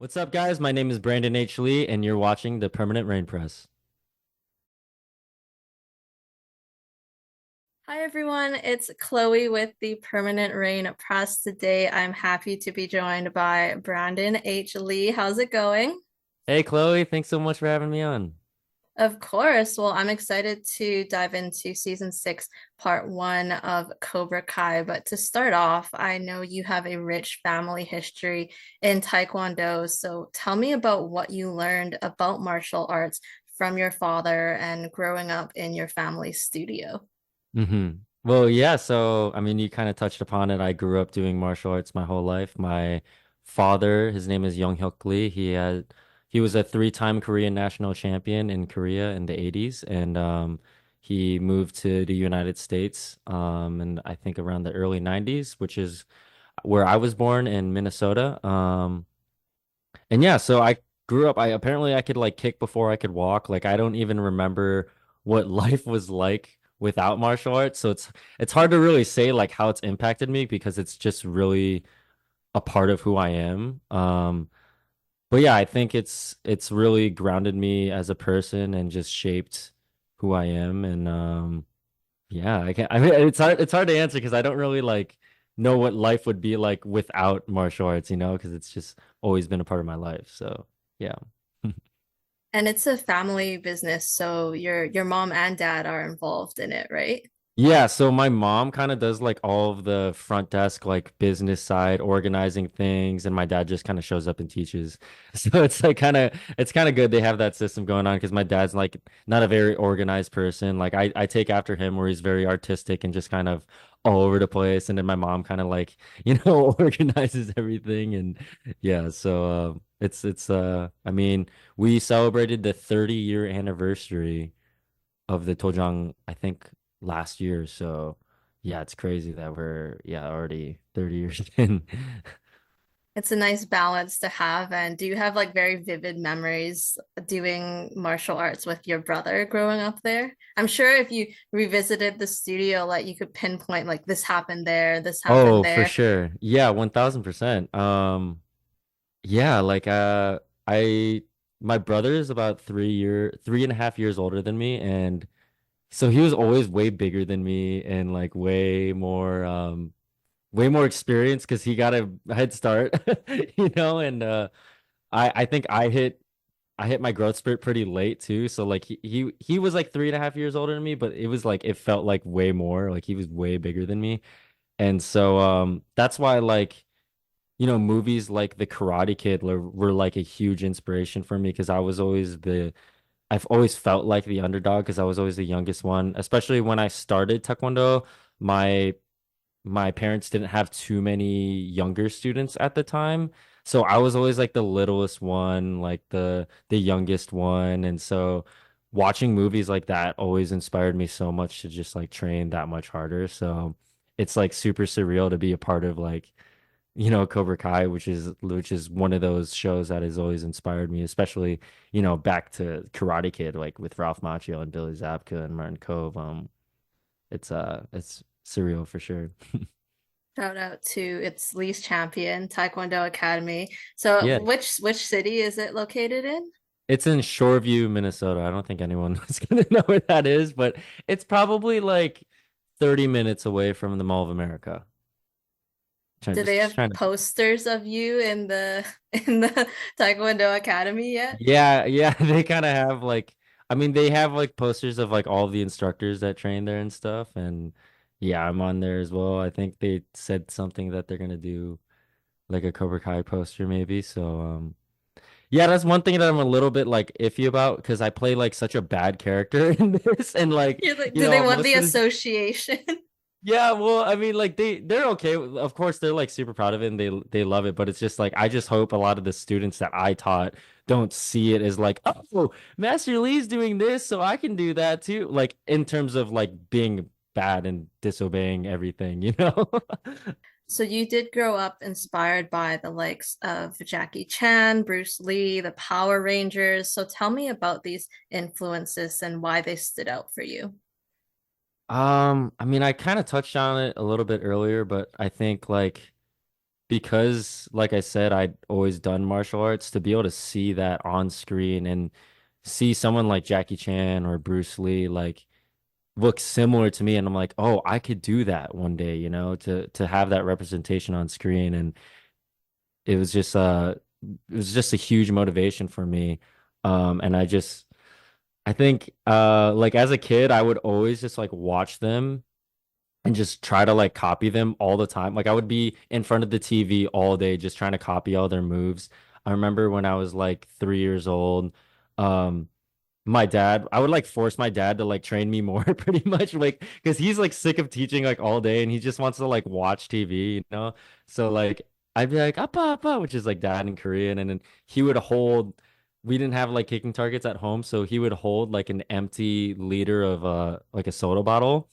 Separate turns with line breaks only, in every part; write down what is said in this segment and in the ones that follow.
What's up, guys? My name is Brandon H. Lee, and you're watching the Permanent Rain Press.
Hi everyone, it's Chloe with the Permanent Rain Press. Today I'm happy to be joined by Brandon H. Lee. How's it going?
Hey, Chloe, thanks so much for having me on.
Of course. Well, I'm excited to dive into season six, part one of Cobra Kai. But to start off, I know you have a rich family history in taekwondo. So tell me about what you learned about martial arts from your father and growing up in your family's studio.
Well, yeah, so I mean, you kind of touched upon it. I grew up doing martial arts my whole life. My father, his name is Young Hyuk Lee. He was a three-time Korean national champion in Korea in the 80s, and he moved to the United States and I think around the early 90s, which is where I was born in Minnesota. And yeah, so I grew up, I could like kick before I could walk. Like I don't even remember what life was like without martial arts. So it's hard to really say like how it's impacted me because it's just really a part of who I am. But yeah, I think it's really grounded me as a person and just shaped who I am. And yeah, I mean it's hard to answer because I don't really like know what life would be like without martial arts, because it's just always been a part of my life. So yeah.
And it's a family business, so your mom and dad are involved in it, right?
Yeah, so my mom kind of does like all of the front desk, like business side, organizing things, and my dad just kind of shows up and teaches. So it's like it's kind of good they have that system going on because my dad's like not a very organized person. Like I take after him where he's very artistic and just kind of all over the place, and then my mom kind of like organizes everything, and yeah. So I mean we celebrated the 30-year anniversary of the dojang, I think last year. So yeah, it's crazy that we're already 30 years in.
It's a nice balance to have. And do you have like very vivid memories doing martial arts with your brother growing up there? I'm sure if you revisited the studio, like you could pinpoint like this happened there, this happened
Oh, for
there.
sure. Yeah, 1000%. Yeah, like I my brother is about 3.5 years older than me, and so he was always way bigger than me and like way more experience because he got a head start, and I think I hit my growth spurt pretty late too. So like he was like 3.5 years older than me, but it was like it felt like way more. Like he was way bigger than me. And so that's why like movies like The Karate Kid were like a huge inspiration for me because I've always felt like the underdog because I was always the youngest one. Especially when I started Taekwondo, my my parents didn't have too many younger students at the time. So I was always like the littlest one, like the youngest one. And so watching movies like that always inspired me so much to just like train that much harder. So it's like super surreal to be a part of like, Cobra Kai, which is one of those shows that has always inspired me, especially, back to Karate Kid, like with Ralph Macchio and Billy Zabka and Martin Kove. It's surreal for sure.
Shout out to its Lee's champion, Taekwondo Academy. So
Yeah,
which city is it located in?
it's in Shoreview, Minnesota. I don't think anyone is gonna know where that is, but it's probably like 30 minutes away from the Mall of America.
Do they
Just
have
trying to.
posters of you in the in the Taekwondo Academy yet?
Yeah, yeah, they kind of have like, I mean, they have like posters of like all the instructors that train there and stuff, and yeah, I'm on there as well. I think they said something that they're gonna do like a Cobra Kai poster maybe. So yeah, that's one thing that I'm a little bit like iffy about because I play like such a bad character in this, and like
You're like, do they want the
most of the.
association?
Yeah, well, I mean, like they're okay. Of course, they're like super proud of it and they love it. But it's just like I just hope a lot of the students that I taught don't see it as like, oh, Master Lee's doing this, so I can do that too. Like in terms of like being bad and disobeying everything.
So you did grow up inspired by the likes of Jackie Chan, Bruce Lee, the Power Rangers. So tell me about these influences and why they stood out for you.
I mean, I kind of touched on it a little bit earlier, but I think like because like I said, I'd always done martial arts to be able to see that on screen and see someone like Jackie Chan or Bruce Lee like look similar to me and I'm like, "Oh, I could do that one day," to have that representation on screen and it was just it was just a huge motivation for me. And I think like as a kid I would always just like watch them and just try to like copy them all the time. Like I would be in front of the TV all day just trying to copy all their moves. I remember when I was like 3 years old, um, I would like force my dad to like train me more pretty much like because he's like sick of teaching like all day and he just wants to like watch TV. So like I'd be like appa appa, which is like dad in Korean, and then he would hold. We didn't have like kicking targets at home, so he would hold like an empty liter of like a soda bottle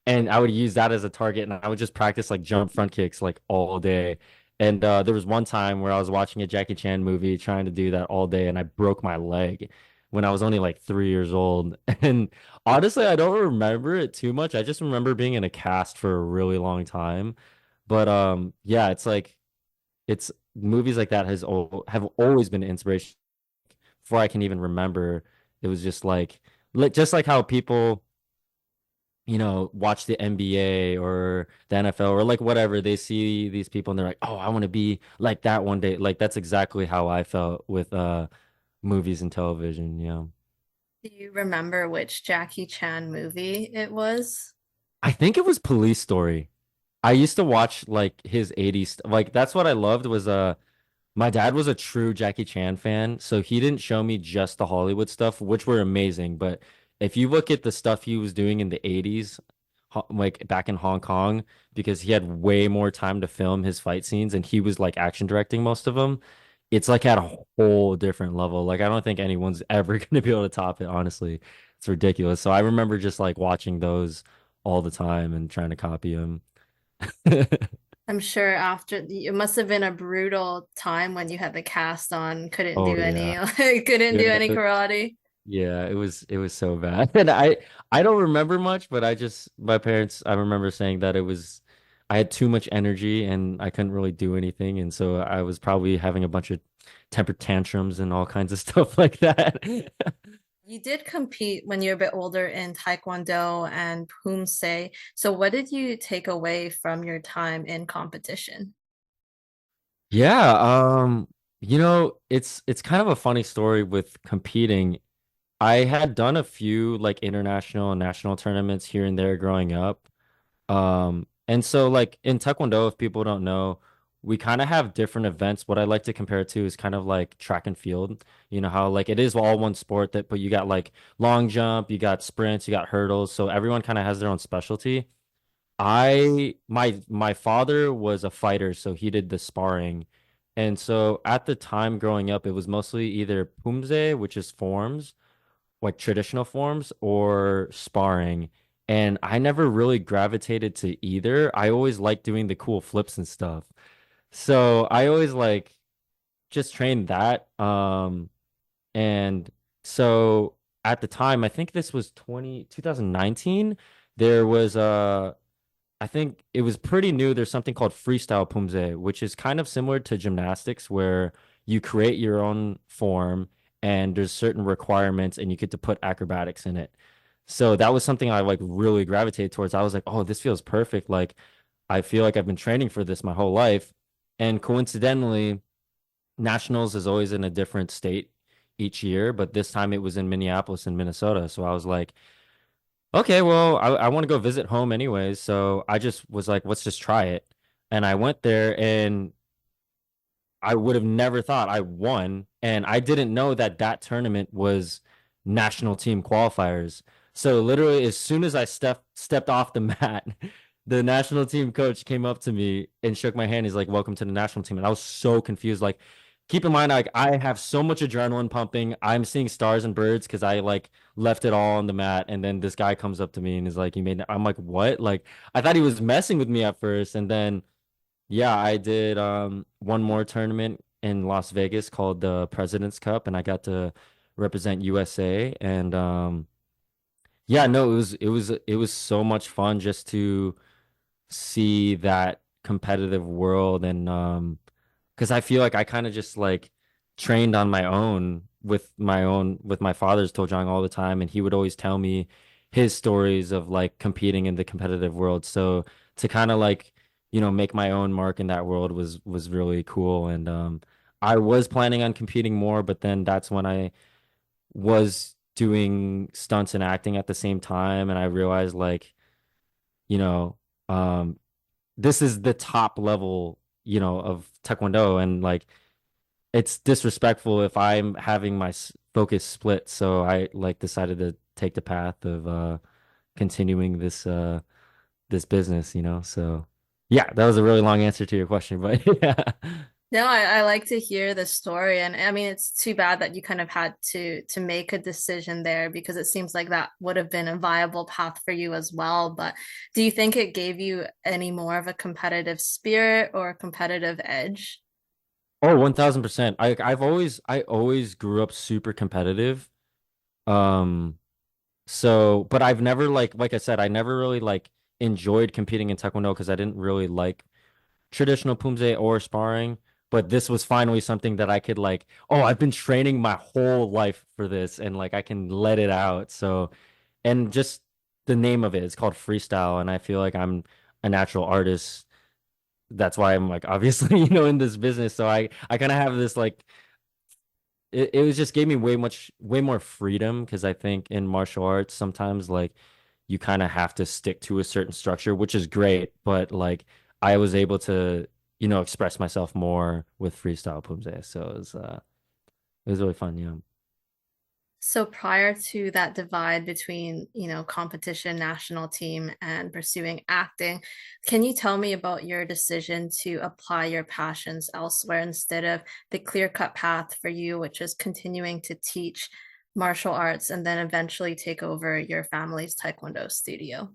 and I would use that as a target, and I would just practice like jump front kicks like all day. And there was one time where I was watching a Jackie Chan movie, trying to do that all day, and I broke my leg when I was only like 3 years old. And honestly, I don't remember it too much. I just remember being in a cast for a really long time. But yeah, it's like it's movies like that have always been an inspiration before I can even remember. It was just like how people watch the NBA or the NFL or like whatever, they see these people and they're like, "Oh, I want to be like that one day." Like that's exactly how I felt with movies and television.
Do you remember which Jackie Chan movie it was?
I think it was Police Story. I used to watch like his 80s like that's what I loved was my dad was a true Jackie Chan fan, so he didn't show me just the Hollywood stuff, which were amazing. But if you look at the stuff he was doing in the 80s, like back in Hong Kong, because he had way more time to film his fight scenes and he was like action directing most of them, it's like at a whole different level. Like I don't think anyone's ever going to be able to top it, honestly. It's ridiculous. So I remember just like watching those all the time and trying to copy them.
I'm sure after it must have been a brutal time when you had the cast on, couldn't
Oh
do
yeah.
any couldn't do any
Yeah.
karate.
Yeah, it was so bad. And I don't remember much, but my parents I remember saying that I had too much energy and I couldn't really do anything and so I was probably having a bunch of temper tantrums and all kinds of stuff like that.
You did compete when you're a bit older in taekwondo and pumsae. So what did you take away from your time in competition?
Yeah, it's kind of a funny story with competing. I had done a few like international and national tournaments here and there growing up. And so like in Taekwondo, if people don't know, we kind of have different events. What I like to compare it to is kind of like track and field. You know how like it is all one sport but you got like long jump, you got sprints, you got hurdles. So everyone kind of has their own specialty. My father was a fighter, so he did the sparring. And so at the time growing up, it was mostly either pumsae, which is forms, like traditional forms or sparring. And I never really gravitated to either. I always liked doing the cool flips and stuff. So I always like just trained that. And so at the time, I think this was 2019, there was I think it was pretty new. There's something called freestyle pumsae, which is kind of similar to gymnastics where you create your own form and there's certain requirements and you get to put acrobatics in it. So that was something I like really gravitated towards. I was like, oh, this feels perfect. Like I feel like I've been training for this my whole life. And coincidentally, nationals is always in a different state each year, but this time it was in Minneapolis in Minnesota. So I was like, okay, well, I want to go visit home anyways. So I just was like, let's just try it. And I went there and I would have never thought I won. And I didn't know that that tournament was national team qualifiers. So literally, as soon as I stepped off the mat, the national team coach came up to me and shook my hand. He's like, "Welcome to the national team." And I was so confused. Like, keep in mind, like I have so much adrenaline pumping. I'm seeing stars and birds because I like left it all on the mat. And then this guy comes up to me and is like, "You made." I'm like, "What?" Like, I thought he was messing with me at first, and then. Yeah, I did one more tournament in Las Vegas called the President's Cup and I got to represent USA and yeah, no, it was so much fun just to see that competitive world, and because I feel like I kind of just like trained on my own with my father's dojang all the time, and he would always tell me his stories of like competing in the competitive world. So to kind of like, make my own mark in that world was really cool. And I was planning on competing more, but then that's when I was doing stunts and acting at the same time, and I realized like, you know, um this is the top level, of taekwondo, and like it's disrespectful if I'm having my focus split. So I like decided to take the path of continuing this business, So yeah, that was a really long answer to your question, but yeah.
No, I like to hear the story. And I mean, it's too bad that you kind of had to make a decision there because it seems like that would have been a viable path for you as well. But do you think it gave you any more of a competitive spirit or a competitive edge?
Oh, 1000%. I always grew up super competitive. Um but I've never like I said, I never really like enjoyed competing in taekwondo because I didn't really like traditional pumsae or sparring, but this was finally something that I could like, oh, I've been training my whole life for this, and like I can let it out. So, and just the name of it is called freestyle, and I feel like I'm a natural artist. That's why I'm like obviously, in this business. So I kind of have this like it was just gave me way more freedom because I think in martial arts sometimes like you kind of have to stick to a certain structure, which is great, but like I was able to, express myself more with freestyle pumsae. So it was really fun, yeah.
So prior to that divide between, competition, national team, and pursuing acting, can you tell me about your decision to apply your passions elsewhere instead of the clear-cut path for you, which is continuing to teach martial arts and then eventually take over your family's taekwondo studio?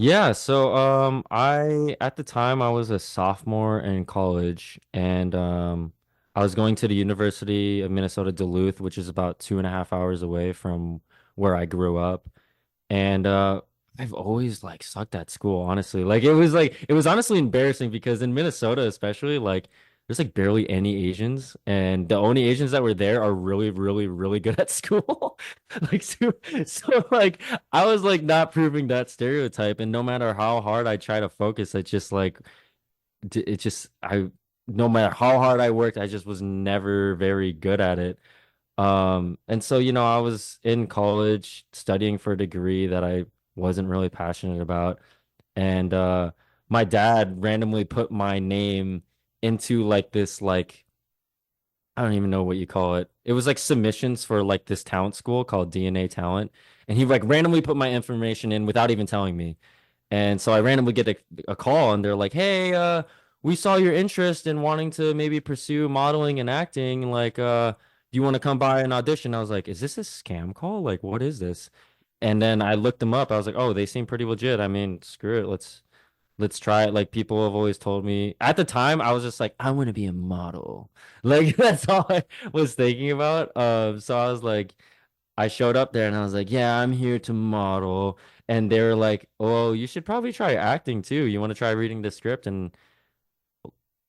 Yeah, so I at the time I was a sophomore in college, and I was going to the University of Minnesota Duluth, which is about 2.5 hours away from where I grew up. And I've always like sucked at school, honestly. It was honestly embarrassing because in Minnesota especially, like there's like barely any Asians, and the only Asians that were there are really, really, really good at school. So like I was like not proving that stereotype, and no matter how hard I try to focus, I just like it just I no matter how hard I worked, I just was never very good at it. And so, I was in college studying for a degree that I wasn't really passionate about. And my dad randomly put my name into like this like I don't even know what you call it. It was like submissions for like this talent school called DNA Talent. And he like randomly put my information in without even telling me. And so I randomly get a call, and they're like, "Hey, we saw your interest in wanting to maybe pursue modeling and acting. Like, do you want to come by and audition?" I was like, "Is this a scam call? Like, what is this?" And then I looked them up. I was like, "Oh, they seem pretty legit. I mean, screw it. Let's try it." Like people have always told me. At the time, I was just like, "I want to be a model." Like that's all I was thinking about. So I was like, I showed up there and I was like, "Yeah, I'm here to model." And they were like, "Oh, you should probably try acting too. You want to try reading the script?" And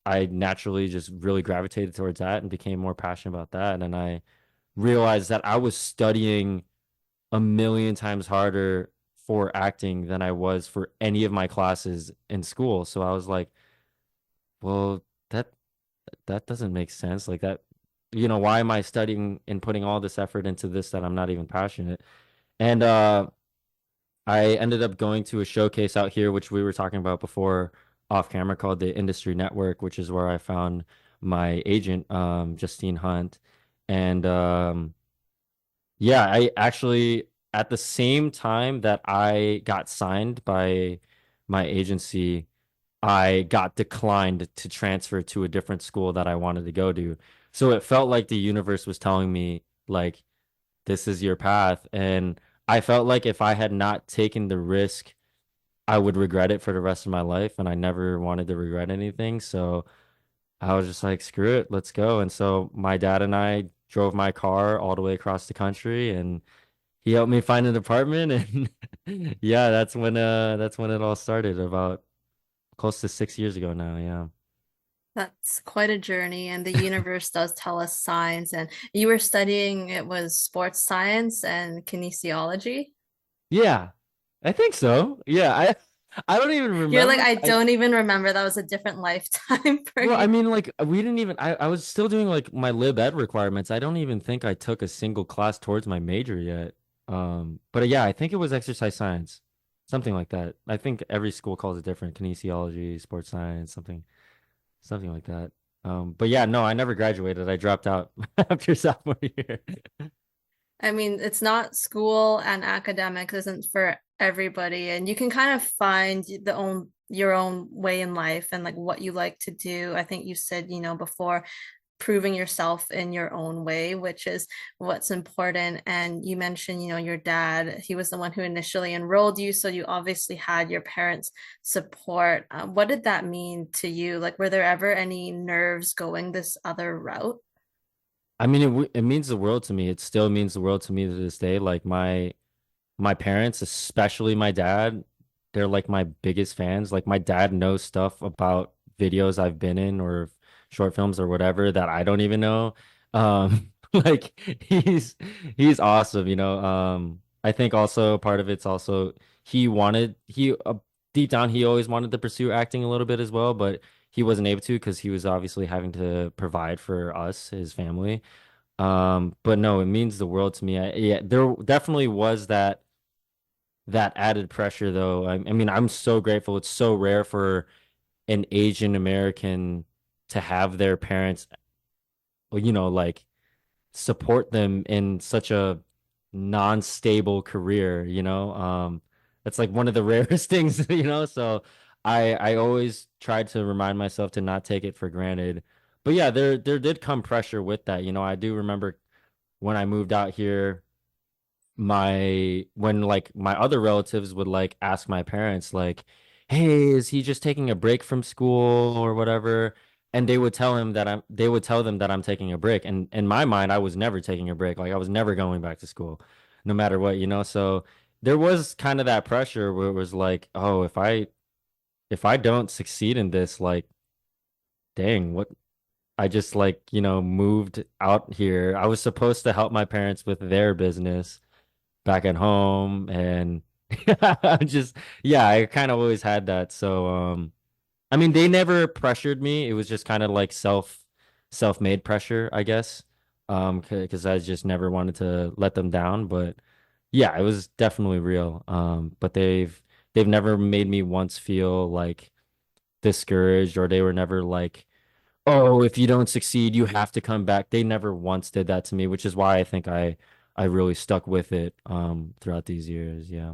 I naturally just really gravitated towards that and became more passionate about that. And I realized that I was studying a million times harder for acting than I was for any of my classes in school. So I was like, "Well, that doesn't make sense. Like that, why am I studying and putting all this effort into this that I'm not even passionate?" And I ended up going to a showcase out here, which we were talking about before off camera, called the Industry Network, which is where I found my agent, Justine Hunt. And yeah, I actually, at the same time that I got signed by my agency, I got declined to transfer to a different school that I wanted to go to. So it felt like the universe was telling me, like, this is your path. And I felt like if I had not taken the risk, I would regret it for the rest of my life. And I never wanted to regret anything. So I was just like, screw it, let's go. And so my dad and I drove my car all the way across the country, and he helped me find an apartment. And yeah, that's when it all started about close to 6 years ago now. Yeah.
That's quite a journey, and the universe does tell us signs. And you were studying, it was sports science and kinesiology.
Yeah, I think so. Yeah, I don't even
You're like,
remember.
I don't even remember. That was a different lifetime for
Well, I
you.
mean, like we didn't even. I was still doing like my lib ed requirements. I don't even think I took a single class towards my major yet. But yeah, I think it was exercise science, something like that. I think every school calls it different. Kinesiology, sports science, something like that. But yeah, no, I never graduated. I dropped out after sophomore year.
I mean, it's not school and academics isn't for everybody, and you can kind of find the own your own way in life and like what you like to do. I think you said, before proving yourself in your own way, which is what's important. And you mentioned, your dad, he was the one who initially enrolled you, so you obviously had your parents' support. What did that mean to you? Like, were there ever any nerves going this other route?
I mean, it means the world to me. It still means the world to me to this day. Like my parents, especially my dad, they're like my biggest fans. Like my dad knows stuff about videos I've been in or short films or whatever that I don't even know. Like he's awesome, you know. I think also part of it's also he deep down he always wanted to pursue acting a little bit as well, but he wasn't able to because he was obviously having to provide for us, his family. But no, it means the world to me. Yeah, there definitely was that added pressure though. I mean, I'm so grateful. It's so rare for an Asian American to have their parents, well, like support them in such a non-stable career, you know? That's like one of the rarest things, you know? So I always tried to remind myself to not take it for granted. But yeah, there did come pressure with that. You know, I do remember when I moved out here when like my other relatives would like ask my parents like, "Hey, is he just taking a break from school or whatever?" And they would tell them that I'm taking a break. And in my mind, I was never taking a break. Like I was never going back to school, no matter what, you know? So there was kind of that pressure where it was like, "Oh, if I don't succeed in this, like, dang, what I just like, moved out here. I was supposed to help my parents with their business back at home and I just yeah, I kind of always had that. So I mean they never pressured me. It was just kind of like self-made pressure, I guess. Because I just never wanted to let them down, but yeah, it was definitely real. But they've never made me once feel like discouraged or they were never like, "Oh, if you don't succeed, you have to come back." They never once did that to me, which is why I think I really stuck with it throughout these years. Yeah.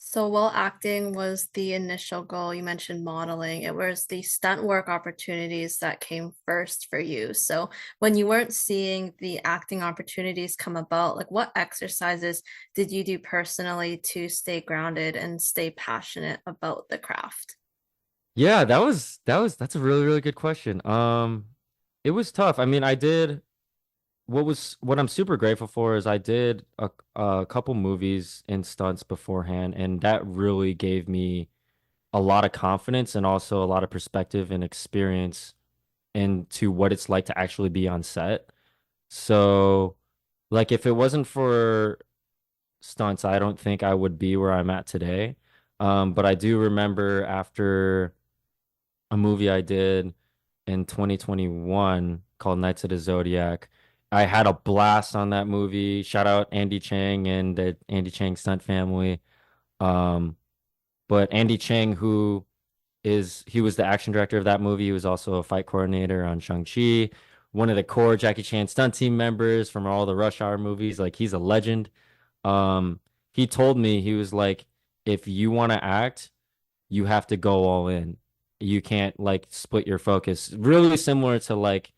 So while acting was the initial goal, you mentioned modeling. It was the stunt work opportunities that came first for you. So when you weren't seeing the acting opportunities come about, like what exercises did you do personally to stay grounded and stay passionate about the craft?
Yeah, that's a really, really good question. It was tough. I mean, I did what I'm super grateful for is I did a couple movies in stunts beforehand, and that really gave me a lot of confidence and also a lot of perspective and experience into what it's like to actually be on set. So, like, if it wasn't for stunts, I don't think I would be where I'm at today. But I do remember after a movie I did in 2021 called Knights of the Zodiac. I had a blast on that movie. Shout out Andy Chang and the Andy Chang stunt family. Um, but Andy Chang, he was the action director of that movie. He was also a fight coordinator on Shang-Chi, one of the core Jackie Chan stunt team members from all the Rush Hour movies. Like he's a legend. He told me he was like, if you want to act, you have to go all in. You can't like split your focus. Really similar to like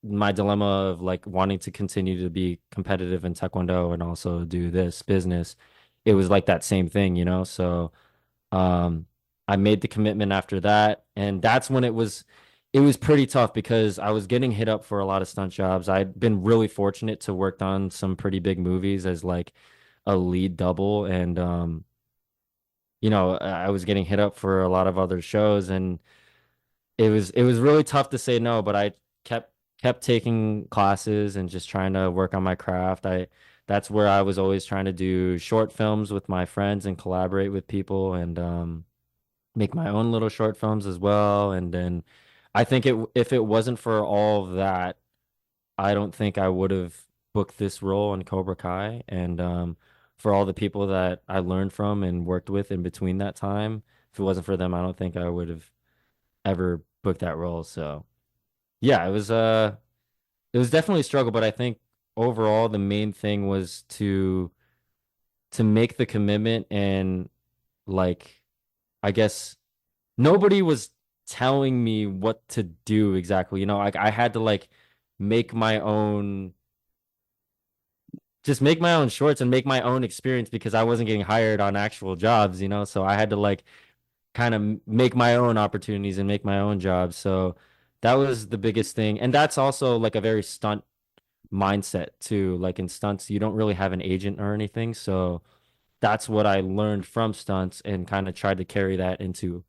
my dilemma of like wanting to continue to be competitive in taekwondo and also do this business. It was like that same thing, you know? So um I made the commitment after that and that's when it was pretty tough because I was getting hit up for a lot of stunt jobs. I'd been really fortunate to work on some pretty big movies as like a lead double and I was getting hit up for a lot of other shows, and it was really tough to say no, but I kept kept taking classes and just trying to work on my craft. I That's where I was always trying to do short films with my friends and collaborate with people, and make my own little short films as well. And then I think if it wasn't for all of that, I don't think I would have booked this role in Cobra Kai. And for all the people that I learned from and worked with in between that time, if it wasn't for them, I don't think I would have ever booked that role. So yeah, it was definitely a struggle, but I think overall the main thing was to make the commitment, and like I guess nobody was telling me what to do exactly. Like I had to like make my own just make my own shorts and make my own experience because I wasn't getting hired on actual jobs. So I had to like kind of make my own opportunities and make my own jobs. So that was the biggest thing. And that's also like a very stunt mindset too. Like in stunts, you don't really have an agent or anything. So that's what I learned from stunts and kind of tried to carry that into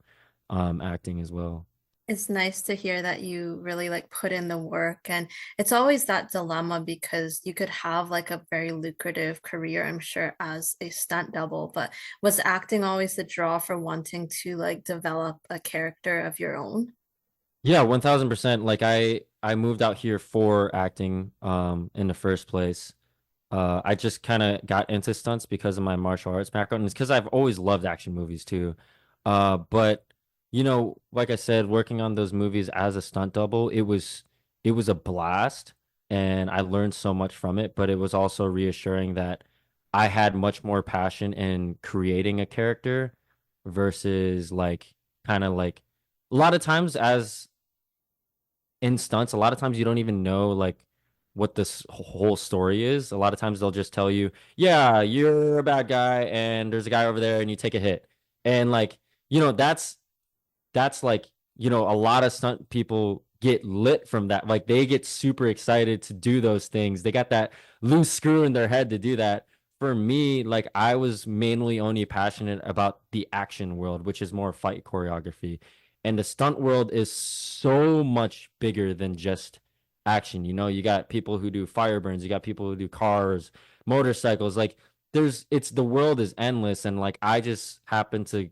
acting as well.
It's nice to hear that you really like put in the work. And it's always that dilemma because you could have like a very lucrative career, I'm sure, as a stunt double, but was acting always the draw for wanting to like develop a character of your own?
Yeah, 1000%. Like I moved out here for acting in the first place. I just kind of got into stunts because of my martial arts background. And it's because I've always loved action movies too. But like I said, working on those movies as a stunt double, it was a blast, and I learned so much from it. But it was also reassuring that I had much more passion in creating a character versus like kind of like a lot of times as in stunts, a lot of times you don't even know like what this whole story is. A lot of times they'll just tell you, "Yeah, you're a bad guy, and there's a guy over there, and you take a hit." And like, that's like, a lot of stunt people get lit from that. Like they get super excited to do those things. They got that loose screw in their head to do that. For me, like I was mainly only passionate about the action world, which is more fight choreography. And the stunt world is so much bigger than just action. You got people who do fire burns, you got people who do cars, motorcycles. Like the world is endless. And like I just happen to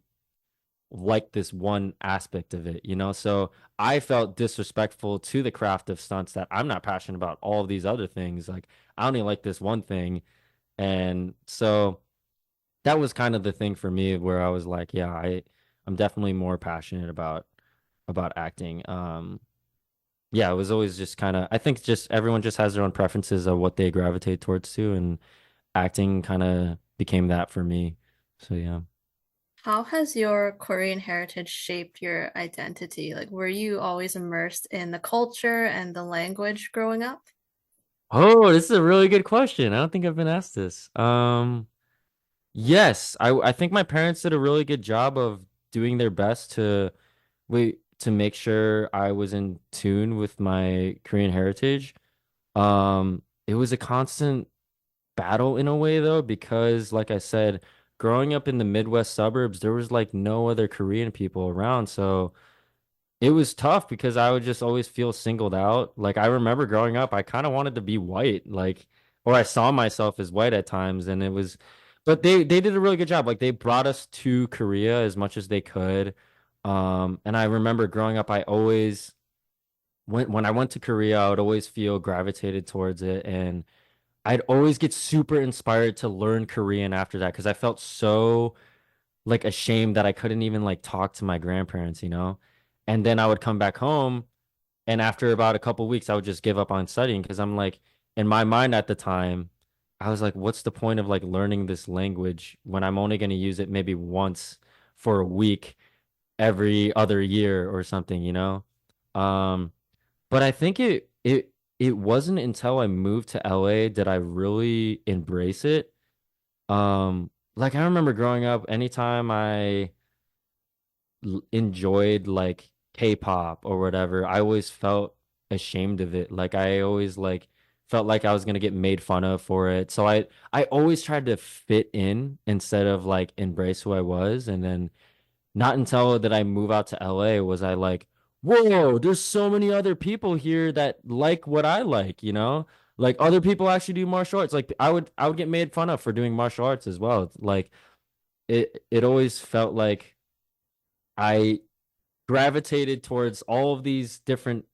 like this one aspect of it. So I felt disrespectful to the craft of stunts that I'm not passionate about all of these other things. Like I only like this one thing. And so that was kind of the thing for me where I was like, yeah, I'm definitely more passionate about acting. Yeah, it was always just kind of I think just everyone just has their own preferences of what they gravitate towards too, and acting kind of became that for me. So yeah.
How has your Korean heritage shaped your identity? Like, were you always immersed in the culture and the language growing up?
Oh, this is a really good question. I don't think I've been asked this. Yes, I think my parents did a really good job of doing their best to make sure I was in tune with my Korean heritage. It was a constant battle in a way though, because like I said, growing up in the Midwest suburbs, there was like no other Korean people around, so it was tough because I would just always feel singled out. Like I remember growing up, I kind of wanted to be white, like, or I saw myself as white at times, and but they did a really good job. Like they brought us to Korea as much as they could. And I remember growing up, I always when I went to Korea, I would always feel gravitated towards it, and I'd always get super inspired to learn Korean after that because I felt so like ashamed that I couldn't even like talk to my grandparents. And then I would come back home, and after about a couple weeks, I would just give up on studying because I'm like, in my mind at the time, I was like, what's the point of like learning this language when I'm only going to use it maybe once for a week every other year or something? Um, but I think it wasn't until I moved to LA that I really embrace it. Like I remember growing up, anytime I enjoyed like K-pop or whatever, I always felt ashamed of it. Like I always like felt like I was gonna get made fun of for it. So I always tried to fit in instead of like embrace who I was. And then not until that I move out to LA was I like, whoa, there's so many other people here that like what I like, you know? Like other people actually do martial arts. Like I would get made fun of for doing martial arts as well. Like it always felt like I gravitated towards all of these different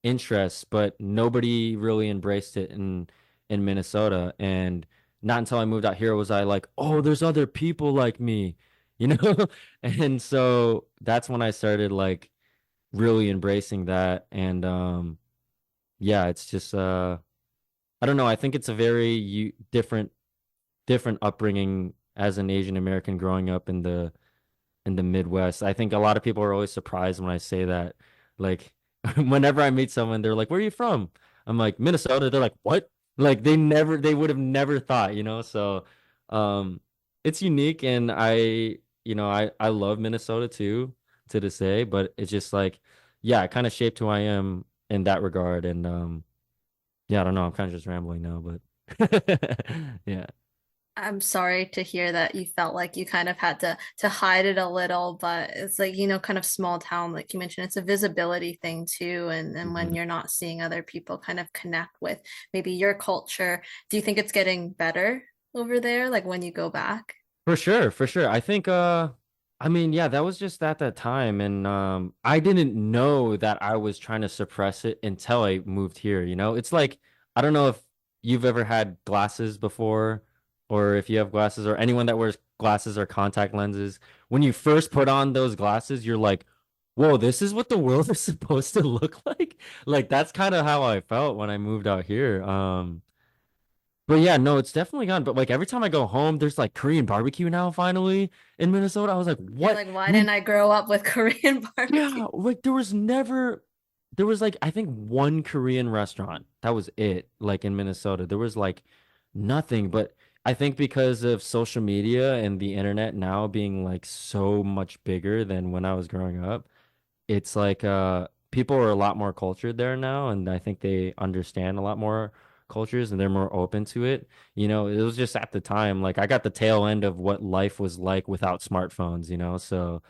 interests, but nobody really embraced it in Minnesota. And not until I moved out here was I like, oh, there's other people like me, you know? And so that's when I started like really embracing that. And yeah, it's just I don't know, I think it's a very different upbringing as an Asian American growing up in the Midwest. I think a lot of people are always surprised when I say that. Like, whenever I meet someone, they're like, "Where are you from?" I'm like, "Minnesota." They're like, "What?" Like they would have never thought, you know? So, um, it's unique, and I love Minnesota too, to this day, but it's just like, yeah, it kind of shaped who I am in that regard. And yeah, I don't know. I'm kind of just rambling now, but yeah.
I'm sorry to hear that you felt like you kind of had to hide it a little, but it's like, kind of small town, like you mentioned, it's a visibility thing too. And when
Mhm.
you're not seeing other people kind of connect with maybe your culture, do you think it's getting better over there, like when you go back?
For sure, for sure. I think I mean, yeah, that was just at that time, and I didn't know that I was trying to suppress it until I moved here, you know? It's like I don't know if you've ever had glasses before or if you have glasses or anyone that wears glasses or contact lenses. When you first put on those glasses, you're like, "Whoa, this is what the world is supposed to look like?" Like that's kind of how I felt when I moved out here. But yeah, no, it's definitely gone. But like every time I go home, there's like Korean barbecue now finally in Minnesota. I was like,
You're
what?
like, why
We
didn't I grow up with Korean barbecue?
yeah, like there was like I think one Korean restaurant. That was it, like in Minnesota. There was like nothing, but I think because of social media and the internet now being like so much bigger than when I was growing up, it's like people are a lot more cultured there now, and I think they understand a lot more cultures and they're more open to it. You know, it was just at the time like I got the tail end of what life was like without smartphones, you know. So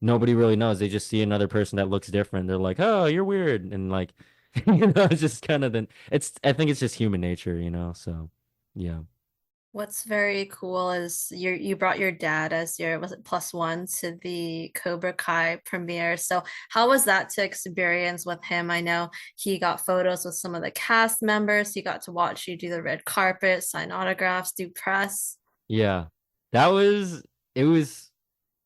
nobody really knows. They just see another person that looks different. They're like, "Oh, you're weird." And like it's just kind of then it's I think it's just human nature, you know. So, yeah.
What's very cool is you brought your dad as your, was it plus one to the Cobra Kai premiere. So how was that to experience with him? I know he got photos with some of the cast members. He got to watch you do the red carpet, sign autographs, do press.
Yeah. That was it was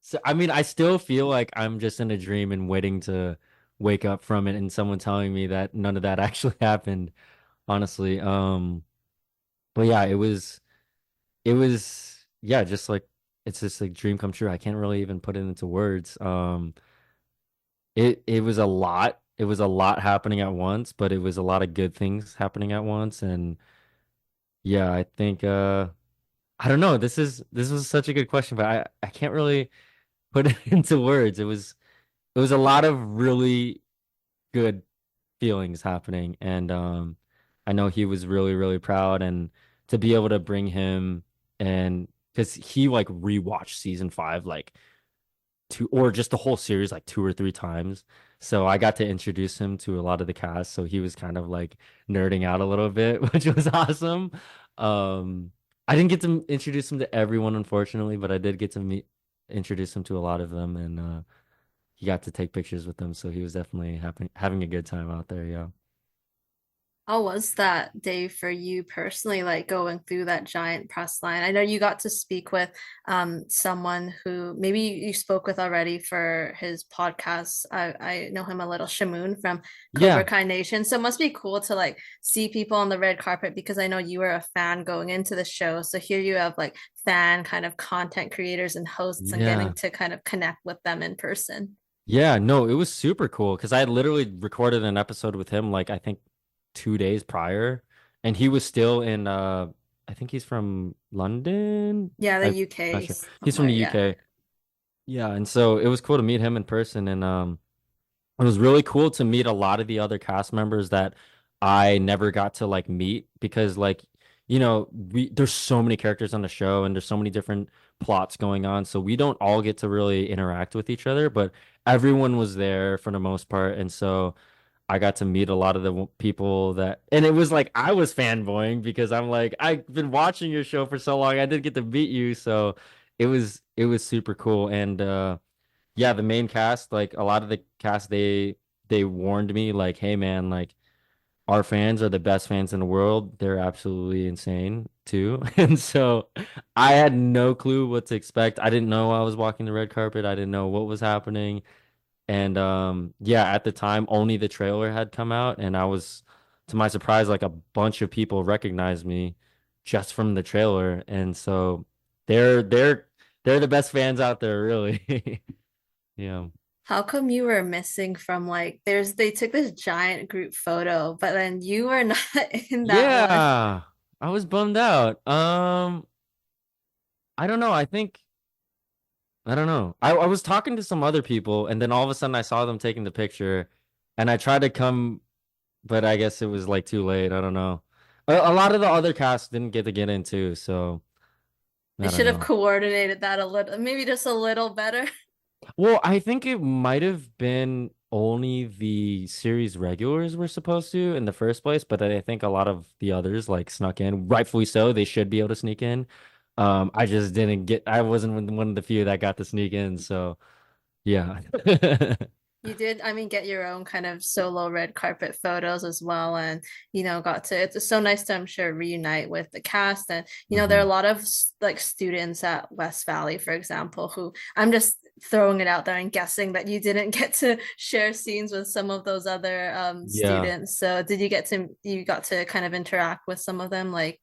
so I mean, I still feel like I'm just in a dream and waiting to wake up from it and someone telling me that none of that actually happened, honestly. But yeah, it was yeah, just like it's just like dream come true. I can't really even put it into words. It was a lot. It was a lot happening at once, but it was a lot of good things happening at once. And yeah, I think I don't know. This was such a good question, but I can't really put it into words. It was a lot of really good feelings happening, and I know he was really really proud, and to be able to bring him and because he like rewatched season 5 like two or just the whole series like 2 or 3 times. So I got to introduce him to a lot of the cast. So he was kind of like nerding out a little bit, which was awesome. I didn't get to introduce him to everyone, unfortunately, but I did get to introduce him to a lot of them, and he got to take pictures with them. So he was definitely having a good time out there. Yeah.
How was that day for you personally, like going through that giant press line? I know you got to speak with someone who maybe you spoke with already for his podcast. I know him a little, Shamoon from Cobra
Yeah.
Kai Nation. So it must be cool to like see people on the red carpet because I know you were a fan going into the show. So here you have like fan kind of content creators and hosts and getting
Yeah.
to kind of connect with them in person.
Yeah, no, it was super cool because I had literally recorded an episode with him like I think 2 days prior, and he was still in I think he's from London.
Yeah, the
I'm not
UK
sure. He's from
somewhere.
the
Yeah.
UK. Yeah, and so it was cool to meet him in person, and it was really cool to meet a lot of the other cast members that I never got to like meet because like we there's so many characters on the show and there's so many different plots going on, so we don't all get to really interact with each other, but everyone was there for the most part, and so I got to meet a lot of the people that, and it was like I was fanboying because I'm like, I've been watching your show for so long. I didn't get to meet you, so it was super cool. And yeah, the main cast, like a lot of the cast, they warned me like, hey man, like our fans are the best fans in the world. They're absolutely insane too. And so I had no clue what to expect. I didn't know I was walking the red carpet. I didn't know what was happening. And yeah, at the time only the trailer had come out and I was to my surprise like a bunch of people recognized me just from the trailer. And so they're they're they're the best fans out there, really. Yeah.
How come you were missing from like they took this giant group photo, but then you were not in that one?
Yeah. I was bummed out. I don't know. I don't know. I was talking to some other people and then all of a sudden I saw them taking the picture and I tried to come, but I guess it was like too late. I don't know. A lot of the other cast didn't get to get in too, so
They
I don't
should have
know.
coordinated that a little, maybe just a little better.
Well, I think it might have been only the series regulars were supposed to in the first place, but I think a lot of the others like snuck in, rightfully so. They should be able to sneak in. I just didn't get. I wasn't one of the few that got to sneak in, so yeah.
You did, I mean, get your own kind of solo red carpet photos as well. And, got to, it's so nice to, I'm sure, reunite with the cast. And, there are a
hmm
lot of like students at West Valley, for example, who I'm just throwing it out there and guessing that you didn't get to share scenes with some of those other
Yeah.
students. So you got to kind of interact with some of them? Like,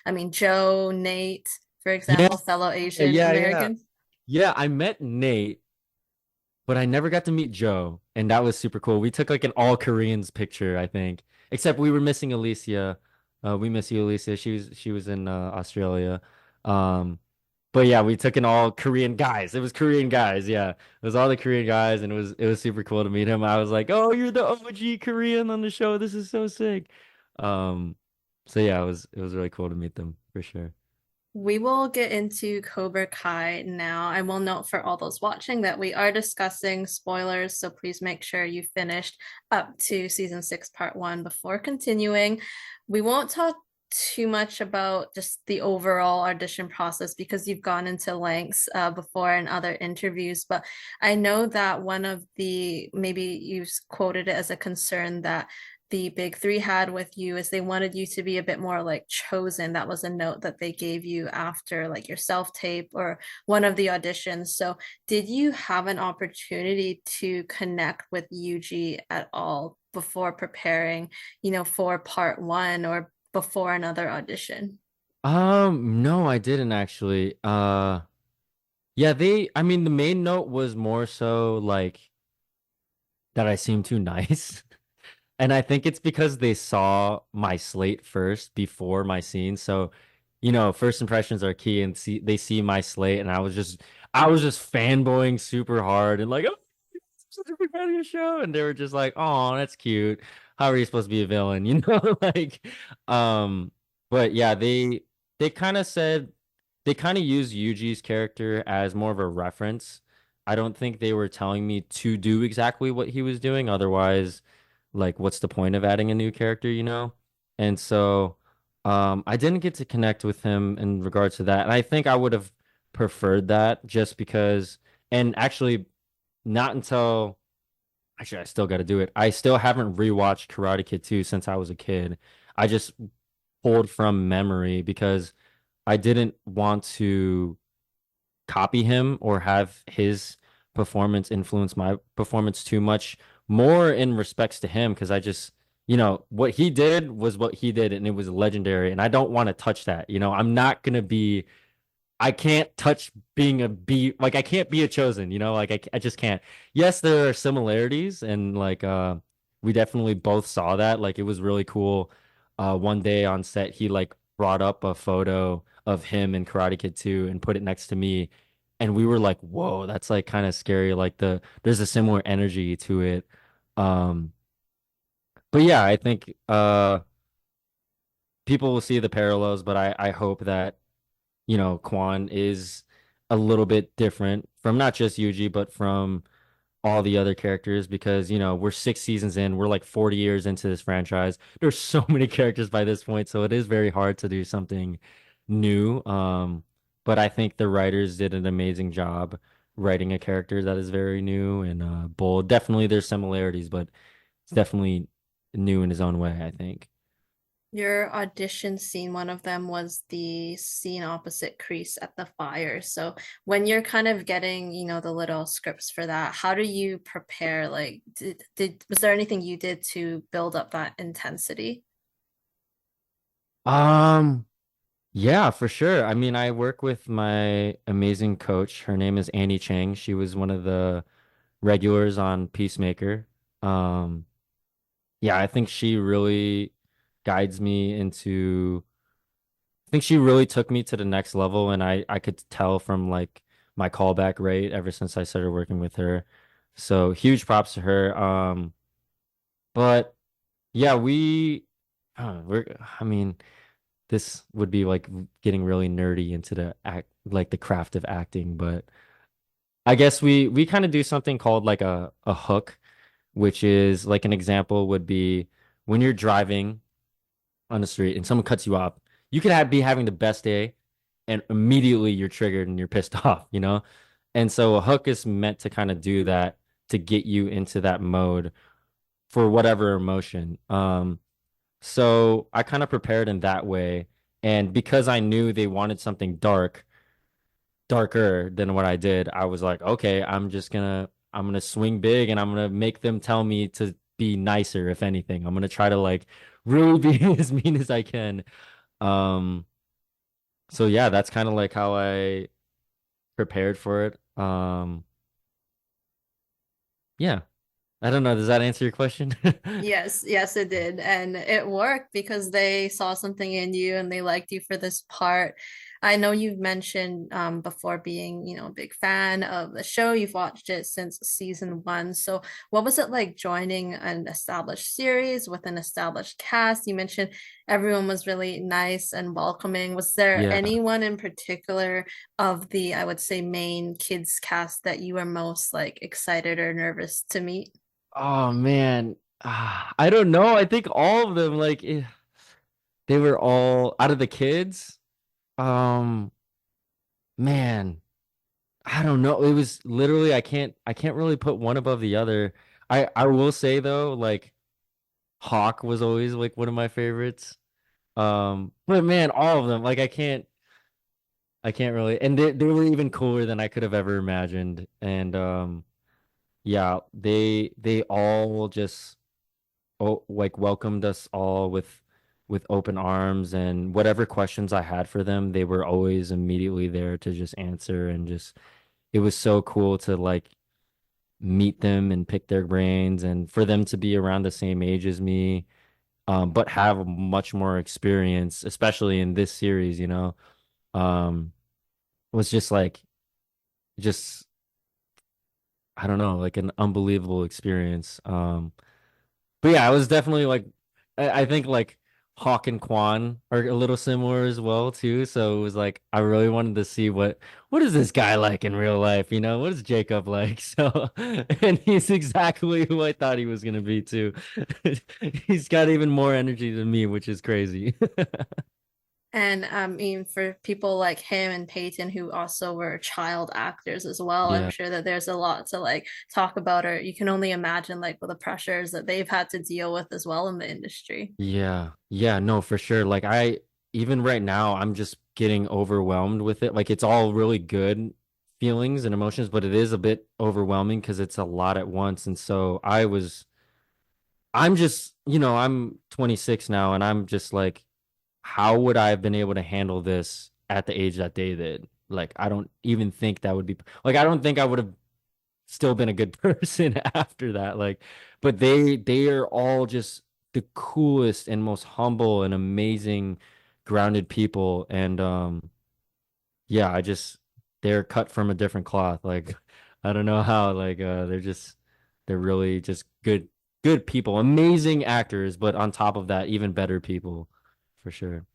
I mean, Joe, Nate, for
Yeah.
example, fellow Asian
Yeah.
American?
Yeah, I met Nate, but I never got to meet Joe, and that was super cool. We took like an all Koreans picture, I think. Except we were missing Alicia. We miss you, Alicia. She was in Australia. Um, but yeah, we took an all Korean guys. It was Korean guys, yeah. It was all the Korean guys, and it was super cool to meet him. I was like, "Oh, you're the OG Korean on the show. This is so sick." Um, so yeah, it was really cool to meet them for sure.
We will get into Cobra Kai now. I will note for all those watching that we are discussing spoilers, so please make sure you finished up to season 6, part 1 before continuing. We won't talk too much about just the overall audition process because you've gone into lengths before in other interviews, but I know that one of the maybe you've quoted it as a concern that the big three had with you is they wanted you to be a bit more like chosen. That was a note that they gave you after like your self tape or one of the auditions. So, did you have an opportunity to connect with Yuji at all before preparing, for part 1 or before another audition?
No, I didn't actually. Yeah, I mean, the main note was more so like that I seem too nice. And I think it's because they saw my slate first before my scene. So, first impressions are key and they see my slate and I was just fanboying super hard and like, oh, I'm such a big fan of your show. And they were just like, oh, that's cute. How are you supposed to be a villain? Like, um, but yeah, they kind of said they kind of used Yuji's character as more of a reference. I don't think they were telling me to do exactly what he was doing. Otherwise, like, what's the point of adding a new character? And so, I didn't get to connect with him in regards to that. And I think I would have preferred that just because, and actually, not until, actually, I still got to do it. I still haven't rewatched Karate Kid 2 since I was a kid. I just pulled from memory because I didn't want to copy him or have his performance influence my performance too much, more in respects to him, because I just, what he did was what he did and it was legendary. And I don't want to touch that. I'm not going to be I can't touch being a be like I can't be a chosen, like I just can't. Yes, there are similarities and like we definitely both saw that. Like it was really cool. One day on set he like brought up a photo of him in Karate Kid 2 and put it next to me and we were like, "Whoa, that's like kind of scary." Like there's a similar energy to it. Um But yeah, I think people will see the parallels, but I hope that, Kwon is a little bit different from not just Yuji, but from all the other characters because, we're 6 seasons in, we're like 40 years into this franchise. There's so many characters by this point, so it is very hard to do something new. But I think the writers did an amazing job writing a character that is very new and bold. Definitely there's similarities, but it's definitely new in his own way, I think.
Your audition scene, one of them was the scene opposite Kreese at the fire. So when you're kind of getting, the little scripts for that, how do you prepare? Like, was there anything you did to build up that intensity?
Um, yeah, for sure. I mean, I work with my amazing coach. Her name is Annie Chang. She was one of the regulars on Peacemaker. Um, yeah, I think she really guides me into, I think she really took me to the next level, and I could tell from like my callback rate ever since I started working with her. So huge props to her. But yeah, I mean, this would be like getting really nerdy into the act, like the craft of acting, but I guess we kind of do something called like a hook, which is like an example would be when you're driving on the street and someone cuts you off, you could be having the best day and immediately you're triggered and you're pissed off, you know? And so a hook is meant to kind of do that to get you into that mode for whatever emotion. So I kind of prepared in that way. And because I knew they wanted something darker than what I did, I was like, okay, I'm gonna swing big and I'm gonna make them tell me to be nicer, if anything. I'm gonna try to like really be as mean as I can. Um, so yeah, that's kind of like how I prepared for it. Yeah. I don't know. Does that answer your question?
Yes, yes, it did. And it worked because they saw something in you and they liked you for this part. I know you've mentioned before being, a big fan of the show. You've watched it since season one. So, what was it like joining an established series with an established cast? You mentioned everyone was really nice and welcoming. Was there
Yeah.
anyone in particular of the, I would say, main kids cast that you were most like excited or nervous to meet?
Oh man. I don't know. I think all of them like they were all out of the kids. Um man, I don't know. It was literally I can't really put one above the other. I will say though, like Hawk was always like one of my favorites. But man, all of them, like I can't really, and they were even cooler than I could have ever imagined. And yeah, they all just like welcomed us all with open arms, and whatever questions I had for them, they were always immediately there to just answer. And just it was so cool to like meet them and pick their brains, and for them to be around the same age as me, but have much more experience, especially in this series, um, was just like just I don't know, like an unbelievable experience. But yeah, I was definitely like, I think like Hawk and Kwon are a little similar as well too. So it was like I really wanted to see what is this guy like in real life? What is Jacob like? So, and he's exactly who I thought he was gonna be too. He's got even more energy than me, which is crazy.
And I mean, for people like him and Peyton, who also were child actors as well, I'm
Yeah.
sure that there's a lot to like talk about, or you can only imagine like with the pressures that they've had to deal with as well in the industry.
Yeah. Yeah, no, for sure. Like even right now, I'm just getting overwhelmed with it. Like it's all really good feelings and emotions, but it is a bit overwhelming because it's a lot at once. And so I'm just, I'm 26 now and I'm just like, how would I have been able to handle this at the age that they did? Like, I don't even think that would be like, I don't think I would have still been a good person after that. Like, but they are all just the coolest and most humble and amazing grounded people. And yeah, they're cut from a different cloth. Like, I don't know how, like they're really just good. good people, amazing actors, but on top of that, even better people, for sure.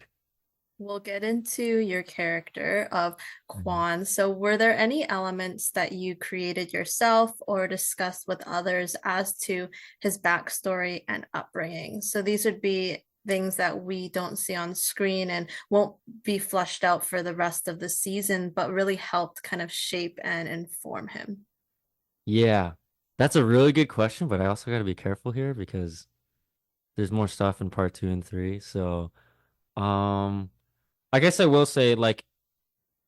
We'll get into your character of
Mhm.
Kwon. So, were there any elements that you created yourself or discussed with others as to his backstory and upbringing? So, these would be things that we don't see on screen and won't be fleshed out for the rest of the season, but really helped kind of shape and inform him.
Yeah, that's a really good question, but I also got to be careful here because there's more stuff in part two and three. So, um, I guess I will say, like,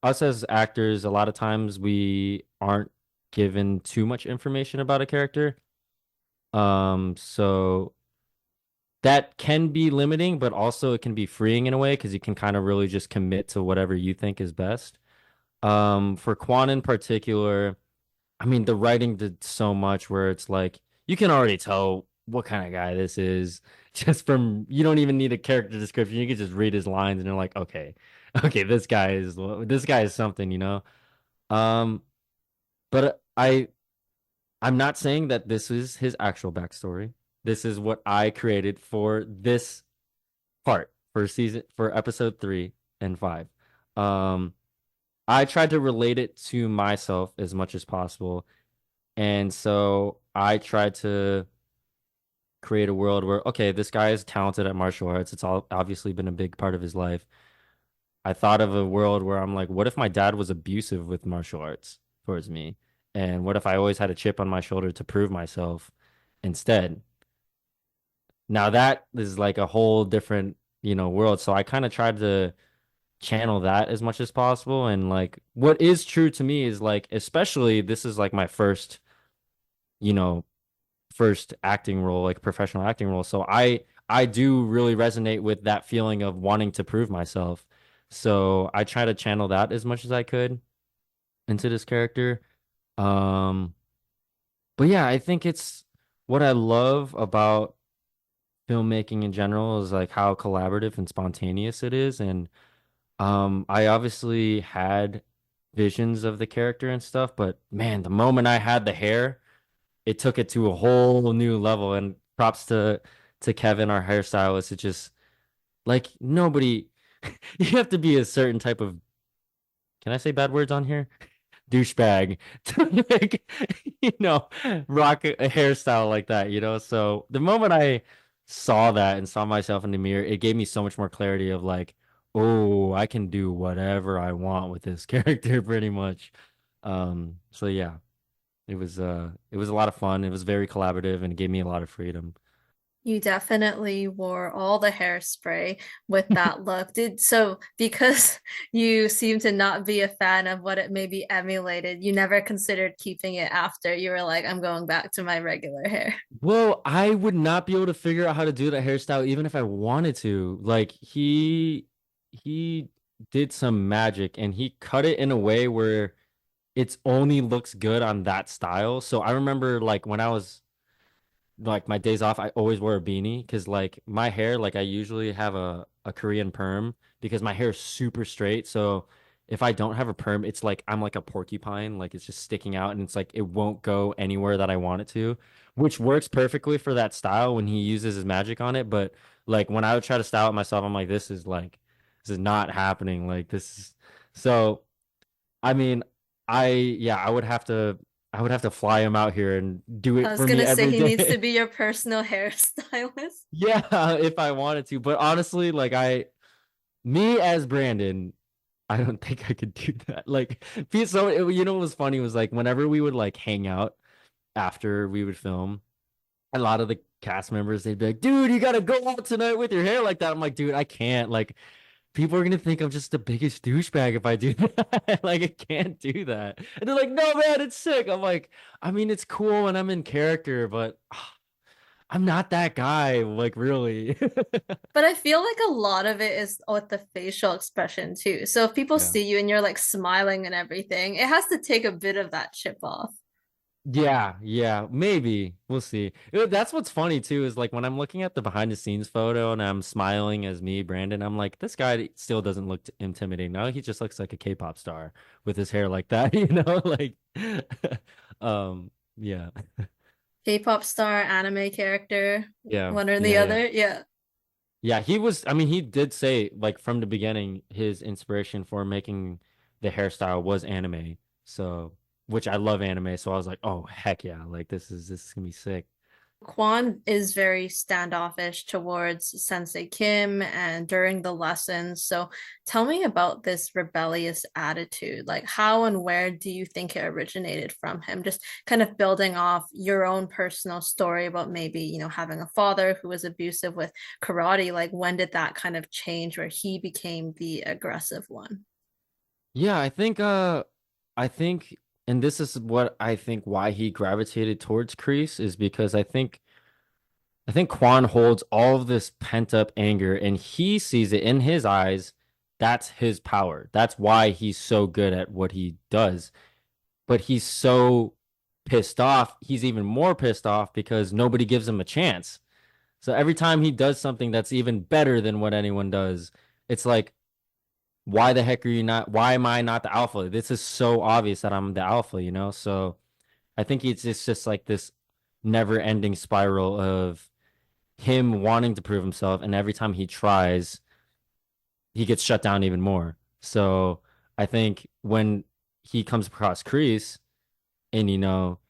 us as actors, a lot of times we aren't given too much information about a character. So that can be limiting, but also it can be freeing in a way because you can kind of really just commit to whatever you think is best. For Quan in particular, I mean, the writing did so much where it's like you can already tell what kind of guy this is just from you don't even need a character description. You can just read his lines and you're like, okay, okay, this guy is something, you know. Um, but I'm not saying that this is his actual backstory. This is what I created for this part for episode 3 and 5. Um, I tried to relate it to myself as much as possible. And so I tried to create a world where, okay, this guy is talented at martial arts. It's all obviously been a big part of his life. I thought of a world where I'm like, what if my dad was abusive with martial arts towards me? And what if I always had a chip on my shoulder to prove myself instead? Now that is like a whole different, world. So I kind of tried to channel that as much as possible. And like what is true to me is like, especially this is like my you know, first acting role, like professional acting role. So I do really resonate with that feeling of wanting to prove myself. So I try to channel that as much as I could into this character. Um, but yeah, I think it's what I love about filmmaking in general is like how collaborative and spontaneous it is. And I obviously had visions of the character and stuff, but man, the moment I had the hair, it took it to a whole new level. And props to Kevin, our hairstylist. It just like nobody you have to be a certain type of can I say bad words on here? Douchebag to like, rock a hairstyle like that, you know? So the moment I saw that and saw myself in the mirror, it gave me so much more clarity of like, oh, I can do whatever I want with this character pretty much. So yeah, it was a lot of fun. It was very collaborative and it gave me a lot of freedom.
You definitely wore all the hairspray with that look. Did so because you seem to not be a fan of what it maybe emulated, you never considered keeping it after. You were like, I'm going back to my regular hair.
Well, I would not be able to figure out how to do that hairstyle even if I wanted to. Like he did some magic and he cut it in a way where it's only looks good on that style. So I remember like when I was like my days off, I always wear a beanie because like my hair, like I usually have a Korean perm because my hair is super straight. So if I don't have a perm, it's like I'm like a porcupine, like it's just sticking out and it's like it won't go anywhere that I want it to, which works perfectly for that style when he uses his magic on it. But like when I would try to style it myself, I'm like, this is not happening. Like this is so I mean, yeah, I would have to fly him out here and do
I
it
was
for me
gonna say
every
he needs to
day.
be your personal hairstylist.
Yeah, if I wanted to. But honestly, like me as Brandon, I don't think I could do that. Like, so what was funny was like whenever we would like hang out after we would film, a lot of the cast members they'd be like, "Dude, you gotta go out tonight with your hair like that." I'm like, "Dude, I can't." Like, people are gonna think I'm just the biggest douchebag if I do that. Like, I can't do that. And they're like, "No, man, it's sick." I'm like, I mean, it's cool when I'm in character, but I'm not that guy. Like, really.
But I feel like a lot of it is with the facial expression too. So if people
Yeah.
see you and you're like smiling and everything, it has to take a bit of that chip off.
Yeah, yeah, maybe. We'll see. That's what's funny too, is like when I'm looking at the behind the scenes photo and I'm smiling as me, Brandon, I'm like, this guy still doesn't look intimidating. No, he just looks like a K-pop star with his hair like that, Like, yeah.
K-pop star, anime character,
Yeah,
one or the
yeah, yeah.
other. Yeah.
Yeah, he was, I mean, he did say like from the beginning his inspiration for making the hairstyle was anime. So, which I love anime, so I was like, "Oh, heck yeah. Like this is gonna be sick."
Kwon is very standoffish towards Sensei Kim and during the lessons. So tell me about this rebellious attitude. Like, how and where do you think it originated from him? Just kind of building off your own personal story about maybe, having a father who was abusive with karate. Like, when did that kind of change where he became the aggressive one?
Yeah, I think and this is what I think why he gravitated towards Kreese is because I think Kwon holds all of this pent up anger and he sees it in his eyes. That's his power. That's why he's so good at what he does. But he's so pissed off. He's even more pissed off because nobody gives him a chance. So every time he does something that's even better than what anyone does, it's like, why the heck are you not? Why am I not the alpha? This is so obvious that I'm the alpha, you know? So I think it's just like this never ending spiral of him wanting to prove himself. And every time he tries, he gets shut down even more. So I think when he comes across Kreese, and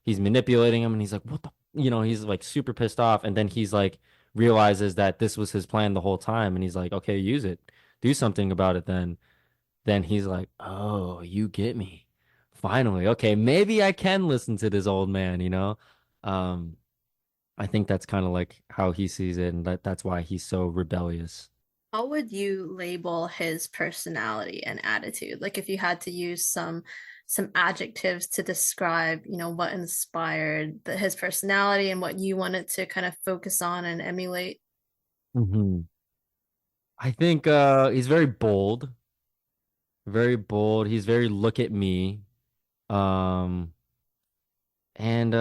he's manipulating him and he's like what the he's like super pissed off and then he's like realizes that this was his plan the whole time and he's like okay, use it, do something about it. Then he's like, oh, you get me finally, okay, maybe I can listen to this old man. um I think that's kind of like how he sees it, and that's why he's so rebellious.
How would you label his personality and attitude? Like if you had to use some adjectives to describe, what inspired his personality and what you wanted to kind of focus on and emulate.
I think he's very bold, very bold. He's very look at me. Um and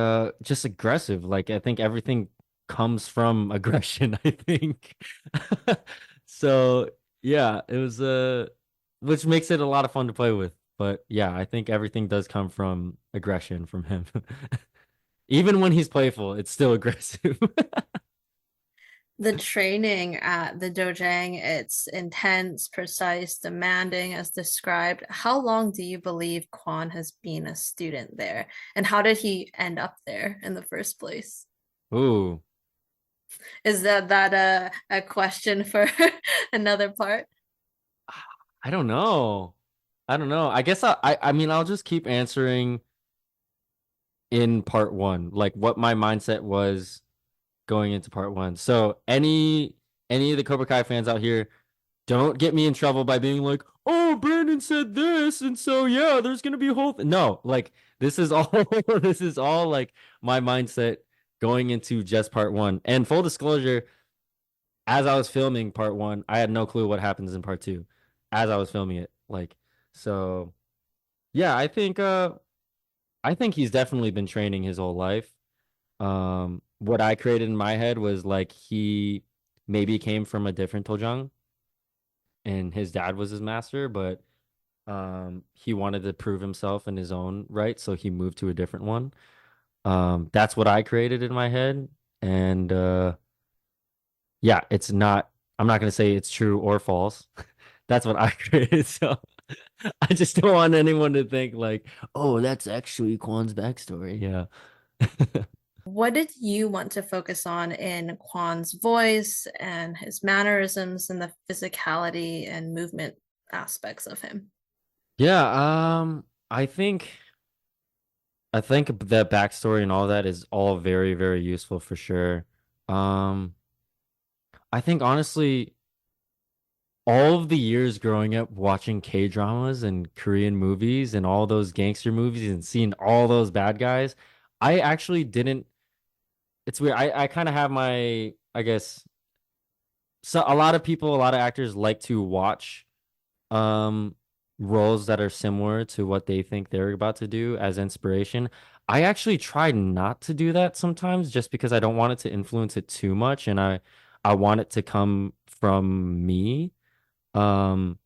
just aggressive. Like I think everything comes from aggression, I think. So yeah, it was which makes it a lot of fun to play with. But yeah, I think everything does come from aggression from him. Even when he's playful, it's still aggressive.
The training at the dojang, it's intense, precise, demanding as described. How long do you believe Kwon has been a student there? And how did he end up there in the first place?
Ooh,
Is that a question for another part?
I don't know. I don't know. I guess I mean I'll just keep answering in part one, like what my mindset was going into part one. So any of the Cobra Kai fans out here, don't get me in trouble by being like, "Oh, Brandon said this, and so yeah, there's gonna be a whole thing." No, like this is all this is all like my mindset going into just part one. And full disclosure, as I was filming part one, I had no clue what happens in part two as I was filming it. Like, so yeah, I think he's definitely been training his whole life. What I created in my head was like he maybe came from a different dojang and his dad was his master, but he wanted to prove himself in his own right, so he moved to a different one. That's what I created in my head, and yeah, I'm not gonna say it's true or false. That's what I created, so I just don't want anyone to think like, oh, that's actually Kwon's backstory. Yeah.
What did you want to focus on in Kwan's voice and his mannerisms and the physicality and movement aspects of him?
Yeah, I think the backstory and all that is all very, very useful for sure. Um, I think honestly, all of the years growing up watching K-dramas and Korean movies and all those gangster movies and seeing all those bad guys, I actually didn't. It's weird. I kind of have my, I guess, so a lot of people, a lot of actors like to watch um roles that are similar to what they think they're about to do as inspiration. I actually try not to do that sometimes just because I don't want it to influence it too much and I want it to come from me. Um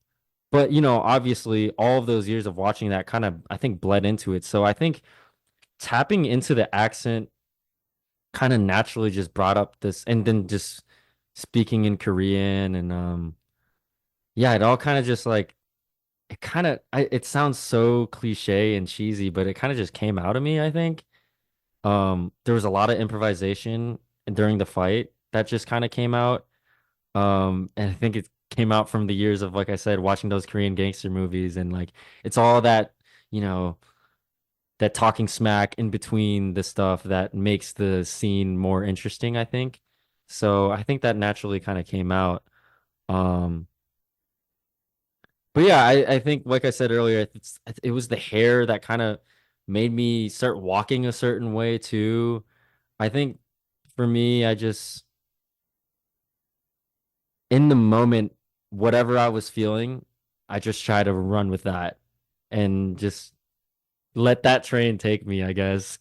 but obviously all of those years of watching that kind of I think bled into it. So I think tapping into the accent kind of naturally just brought up this, and then just speaking in Korean, and yeah, it all kind of just like it kind of it sounds so cliche and cheesy, but it kind of just came out of me, I think. There was a lot of improvisation during the fight that just kind of came out. And I think it came out from the years of, like I said, watching those Korean gangster movies, and like it's all that, you know, that talking smack in between the stuff that makes the scene more interesting, I think. So I think that naturally kind of came out. Um, but yeah, I think, like I said earlier, it was the hair that kind of made me start walking a certain way too. I think for me, I just in the moment, whatever I was feeling, I just try to run with that and just let that train take me, I guess.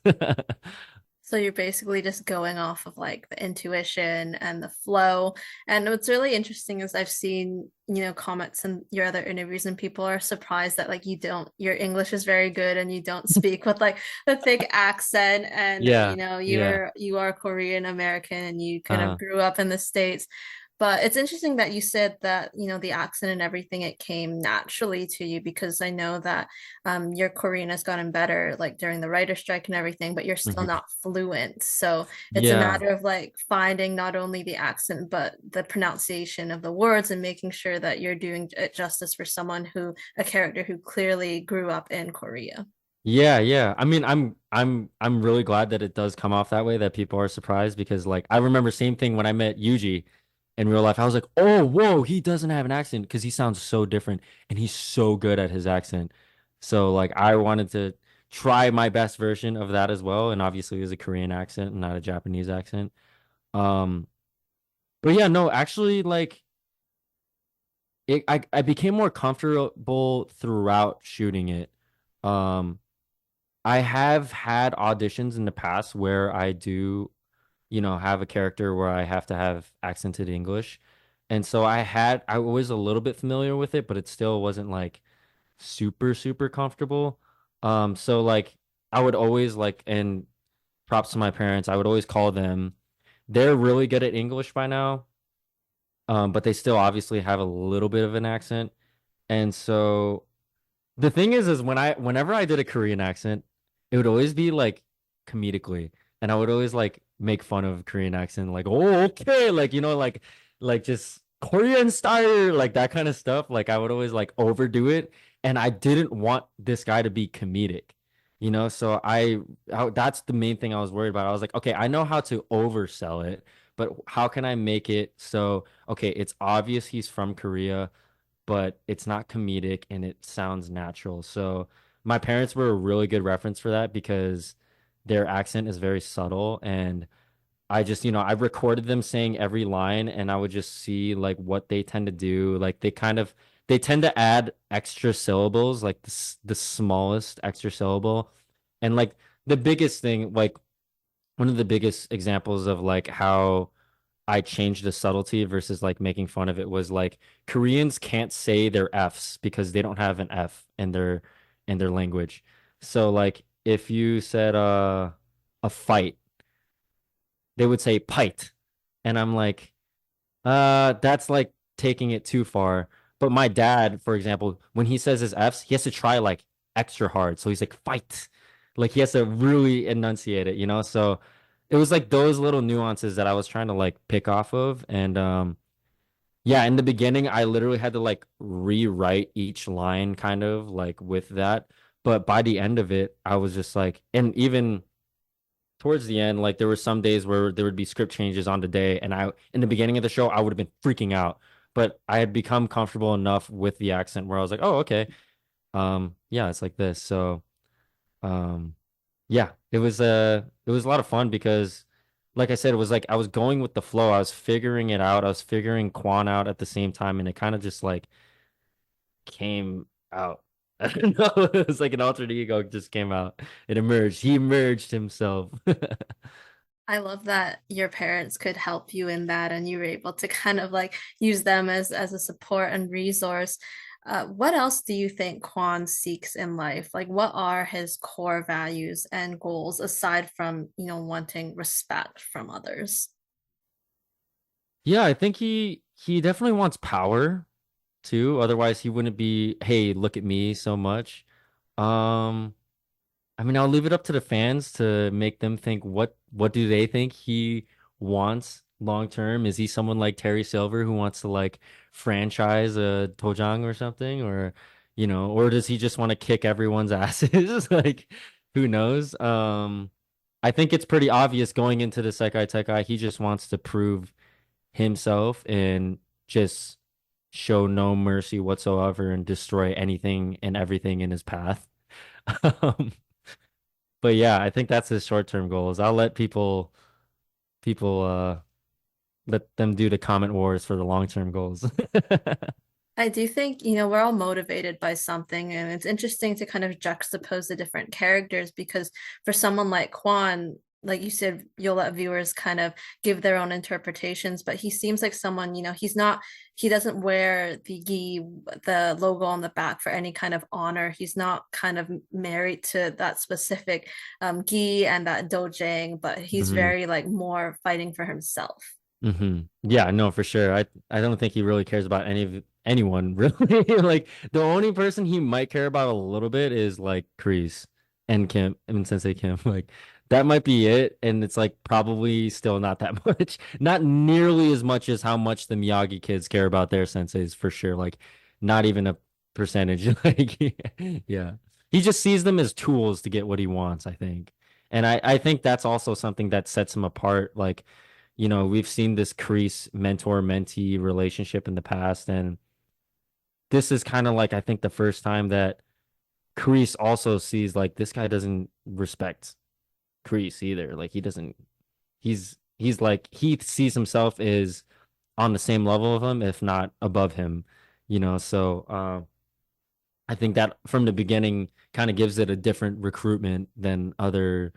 So you're basically just going off of like the intuition and the flow. And what's really interesting is I've seen, comments in your other interviews and people are surprised that like your English is very good and you don't speak with like the thick accent and
Yeah, yeah.
you are Korean American and you kind of
Uh,
grew up in the States. But it's interesting that you said that, the accent and everything, it came naturally to you because I know that your Korean has gotten better like during the writer strike and everything, but you're still
mhm.
not fluent. So it's a
Yeah.
matter of like finding not only the accent, but the pronunciation of the words and making sure that you're doing it justice for a character who clearly grew up in Korea.
Yeah, yeah. I mean, I'm really glad that it does come off that way, that people are surprised, because like I remember same thing when I met Yuji in real life. I was like, "Oh, whoa, he doesn't have an accent," because he sounds so different and he's so good at his accent. So like I wanted to try my best version of that as well, and obviously it was a Korean accent and not a Japanese accent. Um, but yeah, no, actually like I became more comfortable throughout shooting it. Um I have had auditions in the past where I do, have a character where I have to have accented English. And so I was a little bit familiar with it, but it still wasn't like super, super comfortable. So like I would always like, and props to my parents, I would always call them. They're really good at English by now, but they still obviously have a little bit of an accent. And so the thing is whenever I did a Korean accent, it would always be like comedically, and I would always like make fun of Korean accent, like, oh, okay, like like just Korean style, like that kind of stuff. Like I would always like overdo it, and I didn't want this guy to be comedic, So that's the main thing I was worried about. I was like, okay, I know how to oversell it, but how can I make it so okay, it's obvious he's from Korea, but it's not comedic and it sounds natural. So my parents were a really good reference for that because their accent is very subtle, and I just, I recorded them saying every line, and I would just see like what they tend to do. Like they tend to add extra syllables, like the smallest extra syllable. And like the biggest thing, like one of the biggest examples of like how I changed the subtlety versus like making fun of it was like Koreans can't say their F's because they don't have an F in their language. So like if you said a fight, they would say pite. And I'm like, that's like taking it too far. But my dad, for example, when he says his F's, he has to try like extra hard. So he's like, fight. Like he has to really enunciate it. So it was like those little nuances that I was trying to like pick off of. And yeah, in the beginning, I literally had to like rewrite each line kind of like with that. But by the end of it, I was just like, and even towards the end, like there were some days where there would be script changes on the day, and in the beginning of the show, I would have been freaking out, but I had become comfortable enough with the accent where I was like, oh, okay, yeah, it's like this. So, um, yeah, it was a lot of fun because, like I said, it was like I was going with the flow. I was figuring it out. I was figuring Kwon out at the same time, and it kind of just like came out. I don't know. It was like an alter ego just came out. It emerged. He emerged himself.
I love that your parents could help you in that and you were able to kind of like use them as a support and resource. What else do you think Kwon seeks in life? Like what are his core values and goals aside from, wanting respect from others?
Yeah, I think he definitely wants power too. Otherwise, he wouldn't be, hey, look at me so much. Um, I mean, I'll leave it up to the fans to make them think what do they think he wants long term? Is he someone like Terry Silver who wants to like franchise a dojang or something, or or does he just want to kick everyone's asses? Like, who knows? I think it's pretty obvious going into the Sekai Taikai, he just wants to prove himself and just show no mercy whatsoever and destroy anything and everything in his path. Um, but yeah, I think that's his short-term goals. I'll let people let them do the comment wars for the long-term goals.
I do think, we're all motivated by something, and it's interesting to kind of juxtapose the different characters because for someone like Kwon, like you said, you'll let viewers kind of give their own interpretations, but he seems like someone, he doesn't wear the gi, the logo on the back for any kind of honor. He's not kind of married to that specific gi and that dojang, but he's
hmm
very like more fighting for himself.
Yeah, no, for sure. I don't think he really cares about anyone really. Like the only person he might care about a little bit is like Kreese and Kim, I mean Sensei Kim. Like that might be it, and it's like probably still not that much. Not nearly as much as how much the Miyagi kids care about their senseis for sure. Like not even a percentage. Like yeah. He just sees them as tools to get what he wants, I think. And I think that's also something that sets him apart. Like we've seen this Crease mentor-mentee relationship in the past, and this is kind of like I think the first time that Crease also sees like this guy doesn't respect Crease either. Like he doesn't he's like he sees himself as on the same level of him, if not above him, so I think that from the beginning kind of gives it a different recruitment than other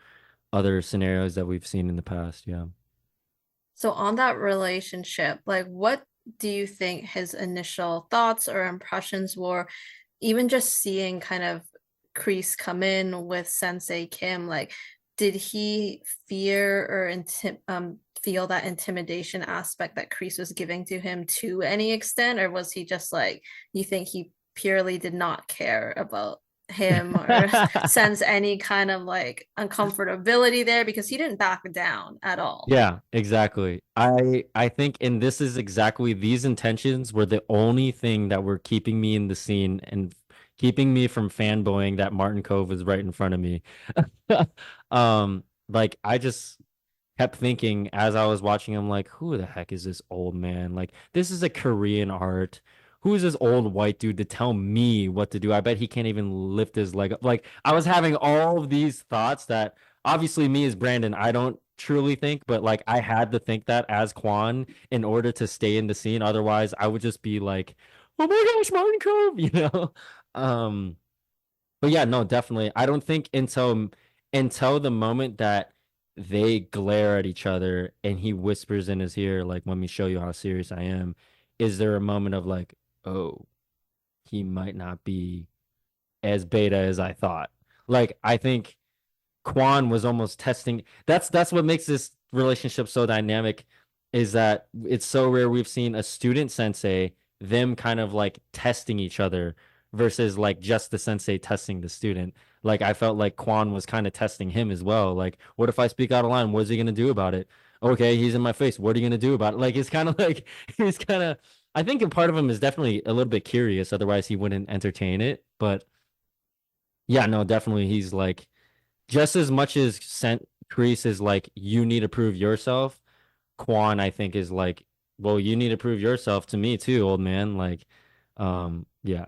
scenarios that we've seen in the past. Yeah.
So on that relationship, like what do you think his initial thoughts or impressions were, even just seeing kind of Kreese come in with Sensei Kim, like did he fear or feel that intimidation aspect that Kreese was giving to him to any extent, or was he just like, you think he purely did not care about him or sense any kind of like uncomfortability there because he didn't back down at all?
Yeah, exactly. I think and this is exactly these intentions were the only thing that were keeping me in the scene and keeping me from fanboying that Martin Kove was right in front of me. Like I just kept thinking as I was watching him, like, who the heck is this old man? Like, this is a Korean art. Who is this old white dude to tell me what to do? I bet he can't even lift his leg up. Like, I was having all of these thoughts that obviously me as Brandon, I don't truly think, but like I had to think that as Kwon in order to stay in the scene. Otherwise, I would just be like, oh my gosh, Martin Cove, Um, but yeah, no, definitely. I don't think until the moment that they glare at each other and he whispers in his ear, like, let me show you how serious I am, is there a moment of like, oh, he might not be as beta as I thought. Like, I think Kwon was almost testing. That's what makes this relationship so dynamic, is that it's so rare we've seen a student sensei them kind of like testing each other versus like just the sensei testing the student. Like I felt like Kwon was kind of testing him as well. Like, what if I speak out of line? What is he gonna do about it? Okay, he's in my face. What are you gonna do about it? Like it's kind of like he's kind of. I think a part of him is definitely a little bit curious. Otherwise, he wouldn't entertain it. But yeah, no, definitely he's like just as much as Sent Kreese is like, you need to prove yourself, Kwon, I think, is like, well, you need to prove yourself to me too, old man. Like, yeah.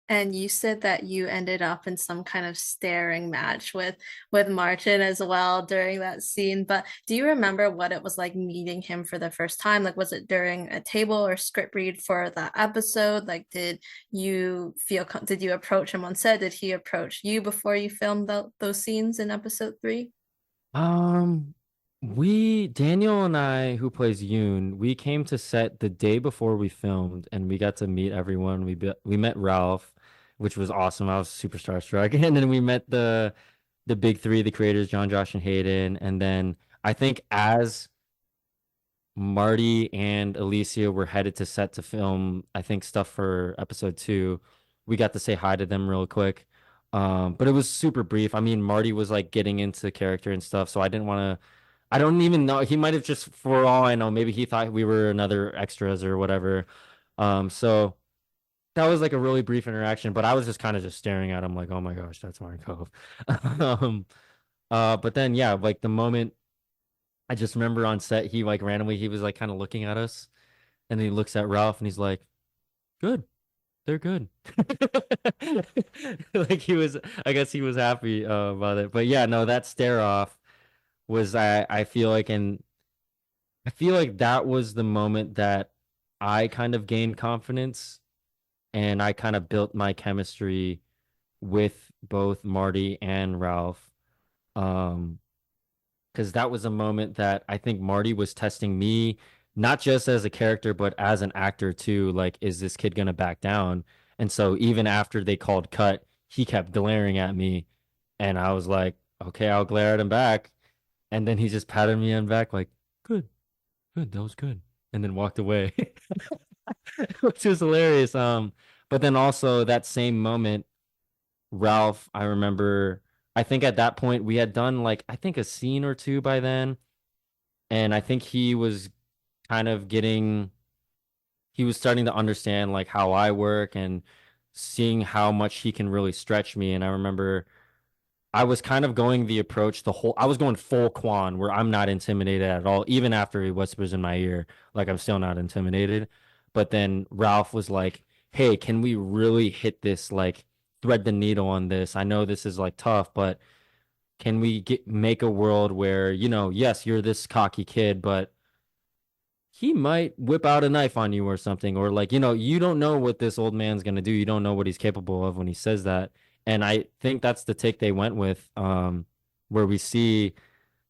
And you said that you ended up in some kind of staring match with Martin as well during that scene. But do you remember what it was like meeting him for the first time? Like, was it during a table or script read for that episode? Like, did you approach him on set? Did he approach you before you filmed those scenes in episode 3?
Daniel and I, who plays Yoon, we came to set the day before we filmed, and we got to meet everyone. We met Ralph, which was awesome. I was super starstruck, and then we met the big three, the creators, John, Josh, and Hayden. And then I think as Marty and Alicia were headed to set to film, I think stuff for episode 2. We got to say hi to them real quick. But it was super brief. I mean, Marty was like getting into character and stuff, so I didn't want to. I don't even know. He might have just, for all I know, maybe he thought we were another extras or whatever. So that was like a really brief interaction, but I was just kind of just staring at him like, oh my gosh, that's Martin Kove. Um, but then yeah, like the moment I just remember on set, he like randomly he was like kind of looking at us, and then he looks at Ralph and he's like, "Good, they're good." Like he was, I guess he was happy about it. But yeah, no, that stare off was I feel like, and I feel like that was the moment that I kind of gained confidence and I kind of built my chemistry with both Marty and Ralph. Um, because that was a moment that I think Marty was testing me, not just as a character, but as an actor too. Like, is this kid gonna back down? And so even after they called cut, he kept glaring at me, and I was like, okay, I'll glare at him back. And then he just patted me on the back, like, good, good, that was good, and then walked away, which was hilarious. But then also that same moment, Ralph, I remember, I think at that point we had done like I think a scene or two by then, and I think he was kind of getting he was starting to understand like how I work and seeing how much he can really stretch me. And I remember I was kind of going the approach I was going full Kwon where I'm not intimidated at all, even after he whispers in my ear, like I'm still not intimidated. But then Ralph was like, "Hey, can we really hit this, like thread the needle on this? I know this is like tough, but can we make a world where, yes, you're this cocky kid, but he might whip out a knife on you or something, or like, you don't know what this old man's gonna do. You don't know what he's capable of when he says that." And I think that's the take they went with, where we see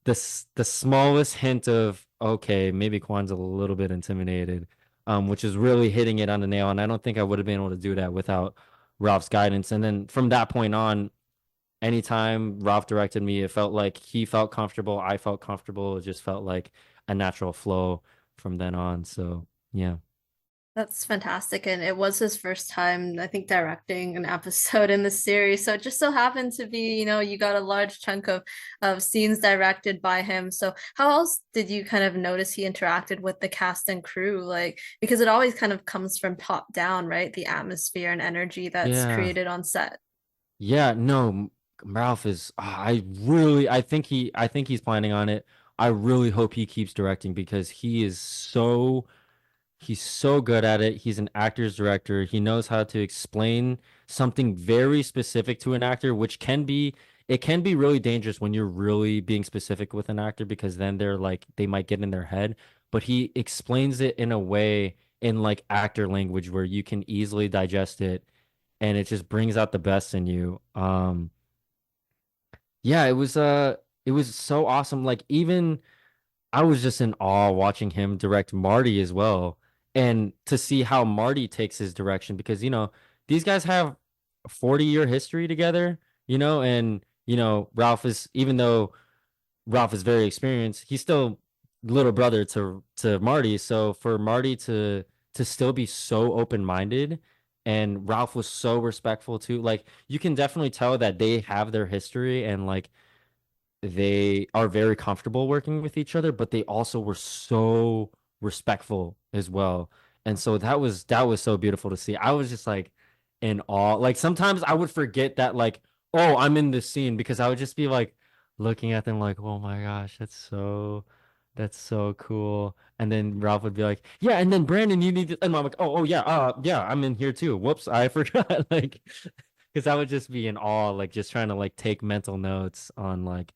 the smallest hint of, okay, maybe Kwan's a little bit intimidated, which is really hitting it on the nail. And I don't think I would have been able to do that without Ralph's guidance. And then from that point on, anytime Ralph directed me, it felt like he felt comfortable, I felt comfortable. It just felt like a natural flow from then on. So yeah.
That's fantastic. And it was his first time, I think, directing an episode in the series. So it just so happened to be, you got a large chunk of scenes directed by him. So how else did you kind of notice he interacted with the cast and crew? Like, because it always kind of comes from top down, right? The atmosphere and energy that's
Yeah.
created on set.
Yeah, no, Ralph is I think he's planning on it. I really hope he keeps directing because he's so good at it. He's an actor's director. He knows how to explain something very specific to an actor, which it can be really dangerous when you're really being specific with an actor because then they might get in their head. But he explains it in a way in like actor language where you can easily digest it and it just brings out the best in you. Yeah, it was so awesome. Like even I was just in awe watching him direct Marty as well, and to see how Marty takes his direction because these guys have a 40-year history together, and Ralph is even though Ralph is very experienced, he's still little brother to Marty. So for Marty to still be so open-minded and Ralph was so respectful too, like you can definitely tell that they have their history and like they are very comfortable working with each other, but they also were so respectful as well. And so that was so beautiful to see. I was just like in awe. Like sometimes I would forget that like, oh, I'm in this scene because I would just be like looking at them like, oh my gosh, that's so cool. And then Ralph would be like, yeah, and then Brandon, you need to, and I'm like, oh yeah, yeah, I'm in here too. Whoops, I forgot. Like, because I would just be in awe, like just trying to like take mental notes on like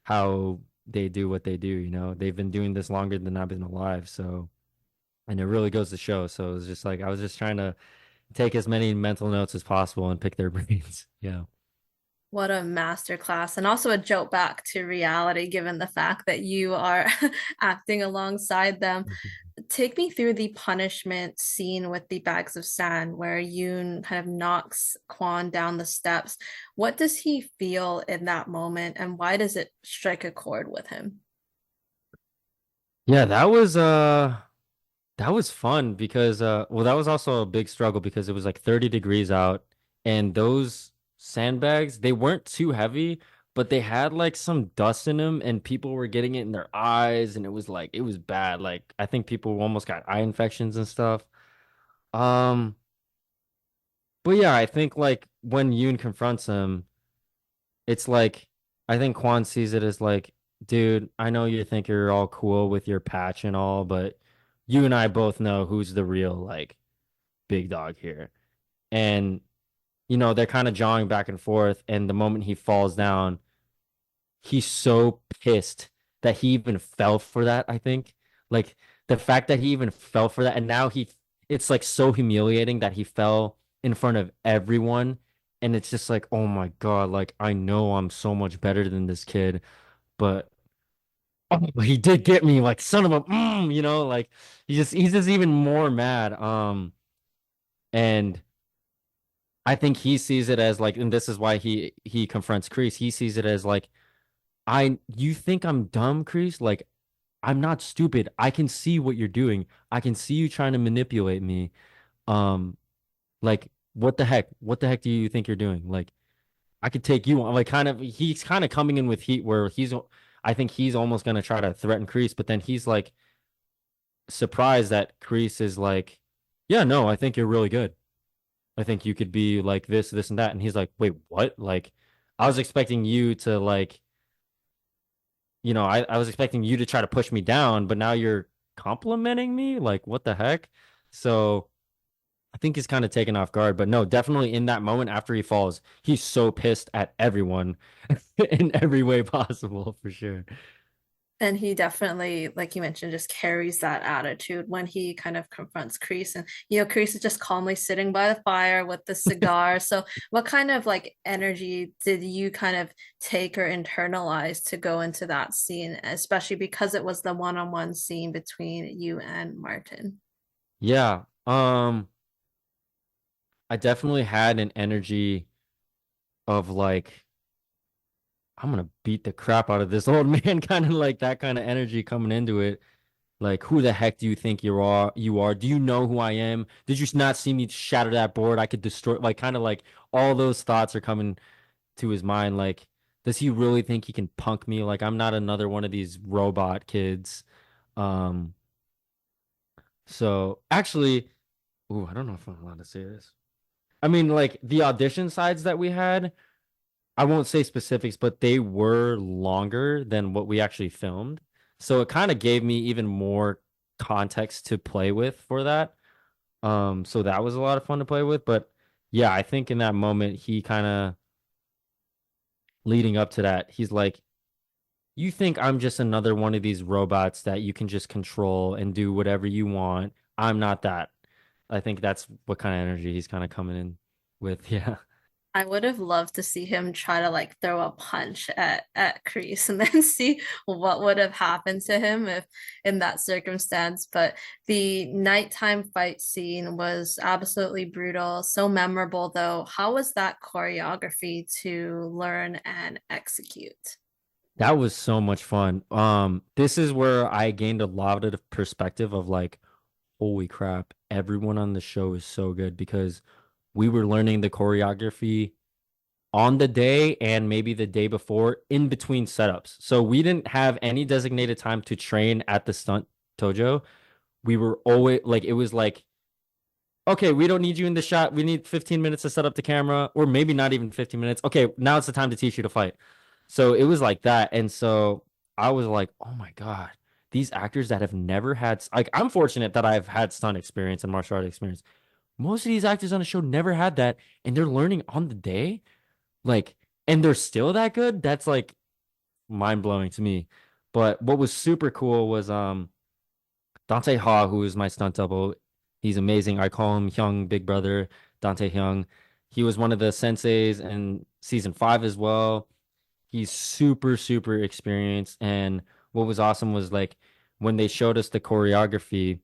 how they do what they do, They've been doing this longer than I've been alive, so and it really goes to show. So it was just like I was just trying to take as many mental notes as possible and pick their brains. Yeah.
What a masterclass, and also a jolt back to reality, given the fact that you are acting alongside them. Take me through the punishment scene with the bags of sand where Yoon kind of knocks Kwon down the steps. What does he feel in that moment, and why does it strike a chord with him?
Yeah, that was fun because well that was also a big struggle because it was like 30 degrees out and those sandbags, they weren't too heavy, but they had like some dust in them and people were getting it in their eyes and it was like it was bad. Like I think people almost got eye infections and stuff. Um, but yeah, I think like when Yoon confronts him, it's like I think Kwon sees it as like, dude, I know you think you're all cool with your patch and all, but you and I both know who's the real like big dog here. And they're kind of jawing back and forth, and the moment he falls down, he's so pissed that he even fell for that, I think. Like the fact that he even fell for that, and now it's like so humiliating that he fell in front of everyone. And it's just like, oh my God, like I know I'm so much better than this kid, but oh, he did get me, like son of a, like he's just even more mad. And I think he sees it as like, and this is why he confronts Kreese. He sees it as like, you think I'm dumb, Kreese? Like, I'm not stupid. I can see what you're doing. I can see you trying to manipulate me. Um, like, what the heck? What the heck do you think you're doing? Like, I could take you on. Like, he's kind of coming in with heat where I think he's almost gonna try to threaten Kreese, but then he's like surprised that Kreese is like, yeah, no, I think you're really good. I think you could be like this, and that. And he's like, wait, what? Like, I was expecting you to like, I was expecting you to try to push me down, but now you're complimenting me? Like, what the heck? So I think he's kind of taken off guard, but no, definitely in that moment after he falls, he's so pissed at everyone in every way possible for sure.
And he definitely, like you mentioned, just carries that attitude when he kind of confronts Kreese. And, Kreese is just calmly sitting by the fire with the cigar. So, what kind of like energy did you kind of take or internalize to go into that scene, especially because it was the one-on-one scene between you and Martin?
Yeah. I definitely had an energy of like, I'm gonna beat the crap out of this old man, kind of like that kind of energy coming into it. Like, who the heck do you think you are? You are? Do you know who I am? Did you not see me shatter that board? I could destroy. Like, kind of like all those thoughts are coming to his mind. Like, does he really think he can punk me? Like, I'm not another one of these robot kids. Um, so actually, ooh, I don't know if I'm allowed to say this. I mean, like the audition sides that we had, I won't say specifics, but they were longer than what we actually filmed. So it kind of gave me even more context to play with for that. So that was a lot of fun to play with. But yeah, I think in that moment, he kind of leading up to that, he's like, you think I'm just another one of these robots that you can just control and do whatever you want. I'm not that. I think that's what kind of energy he's kind of coming in with. Yeah.
I would have loved to see him try to like throw a punch at Kreese and then see what would have happened to him if in that circumstance. But the nighttime fight scene was absolutely brutal, so memorable though. How was that choreography to learn and execute?
That was so much fun. This is where I gained a lot of the perspective of like, holy crap, everyone on the show is so good because we were learning the choreography on the day and maybe the day before in between setups. So we didn't have any designated time to train at the stunt dojo. We were always like, it was like, okay, we don't need you in the shot. We need 15 minutes to set up the camera, or maybe not even 15 minutes. Okay, now it's the time to teach you to fight. So it was like that. And so I was like, oh my God, these actors that have never had, like, I'm fortunate that I've had stunt experience and martial art experience. Most of these actors on the show never had that, and they're learning on the day. Like, and they're still that good. That's like mind blowing to me. But what was super cool was Dante Ha, who is my stunt double. He's amazing. I call him Hyung Big Brother, Dante Hyung. He was one of the senseis in season 5 as well. He's super, super experienced. And what was awesome was like when they showed us the choreography,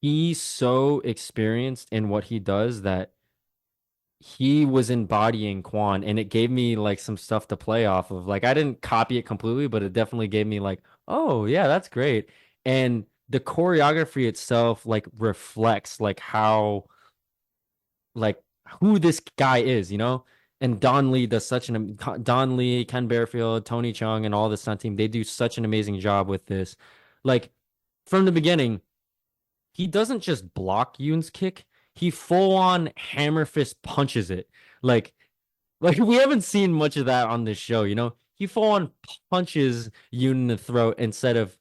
he's so experienced in what he does that he was embodying Kwon, and it gave me like some stuff to play off of. Like I didn't copy it completely, but it definitely gave me like, oh yeah, that's great. And the choreography itself like reflects like how like who this guy is, you know? And Don Lee does such an Don Lee, Ken Bearfield, Tony Chung, and all the stunt team, they do such an amazing job with this. Like from the beginning, he doesn't just block Yoon's kick, he full on hammer fist punches it. Like we haven't seen much of that on this show, you know? He full on punches Yoon in the throat instead of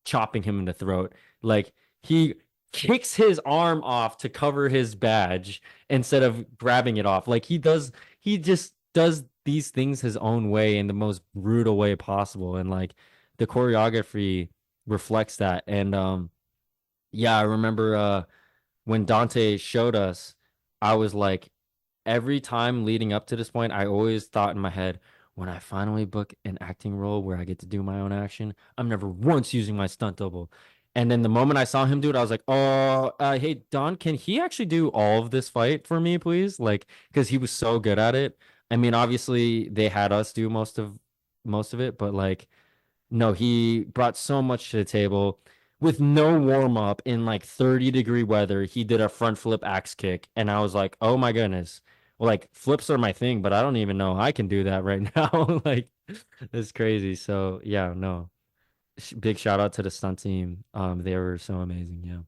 chopping him in the throat. Like he kicks his arm off to cover his badge instead of grabbing it off. Like he just does these things his own way in the most brutal way possible. And like the choreography reflects that. And yeah, I remember when Dante showed us, I was like, every time leading up to this point, I always thought in my head, when I finally book an acting role where I get to do my own action, I'm never once using my stunt double. And then the moment I saw him do it, I was like, oh, hey, Don, can he actually do all of this fight for me, please? Like, because he was so good at it. I mean, obviously they had us do most of it, but like no, he brought so much to the table with no warm up in like 30-degree weather. He did a front flip axe kick, and I was like, oh my goodness. Well, like flips are my thing, but I don't even know I can do that right now. Like, it's crazy. So yeah, no. Big shout out to the stunt team. They were so amazing. Yeah.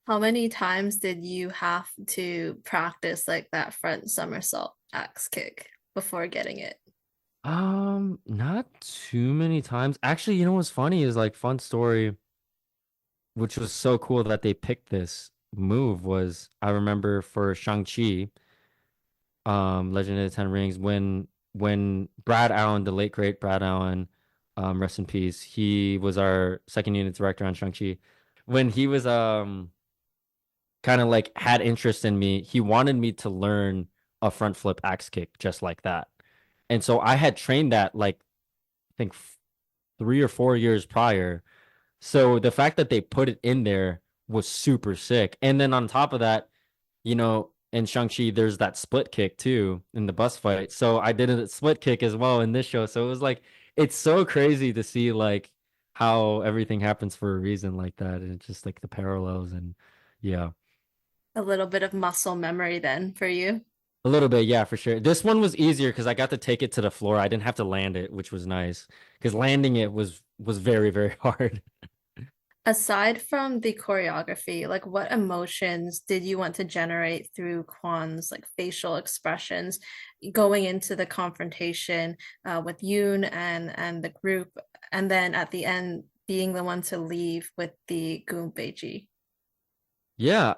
How many times did you have to practice like that front somersault axe kick before getting it?
Not too many times. Actually, you know what's funny is like fun story, which was so cool that they picked this move was I remember for Shang-Chi, Legend of the Ten Rings, when Brad Allen, the late great Brad Allen, rest in peace, he was our second unit director on Shang-Chi. When he was kind of like had interest in me, he wanted me to learn a front flip axe kick just like that. And so I had trained that like I think 3 or 4 years prior. So the fact that they put it in there was super sick. And then on top of that, you know, in Shang-Chi, there's that split kick too in the bus fight. So I did a split kick as well in this show. So it was like, it's so crazy to see like how everything happens for a reason like that. And it's just like the parallels and yeah.
A little bit of muscle memory then for you.
A little bit, yeah, for sure. This one was easier because I got to take it to the floor. I didn't have to land it, which was nice. Because landing it was very, very hard.
Aside from the choreography, like what emotions did you want to generate through Kwon's like facial expressions going into the confrontation with Yoon and the group, and then at the end being the one to leave with the Goombeji?
Yeah.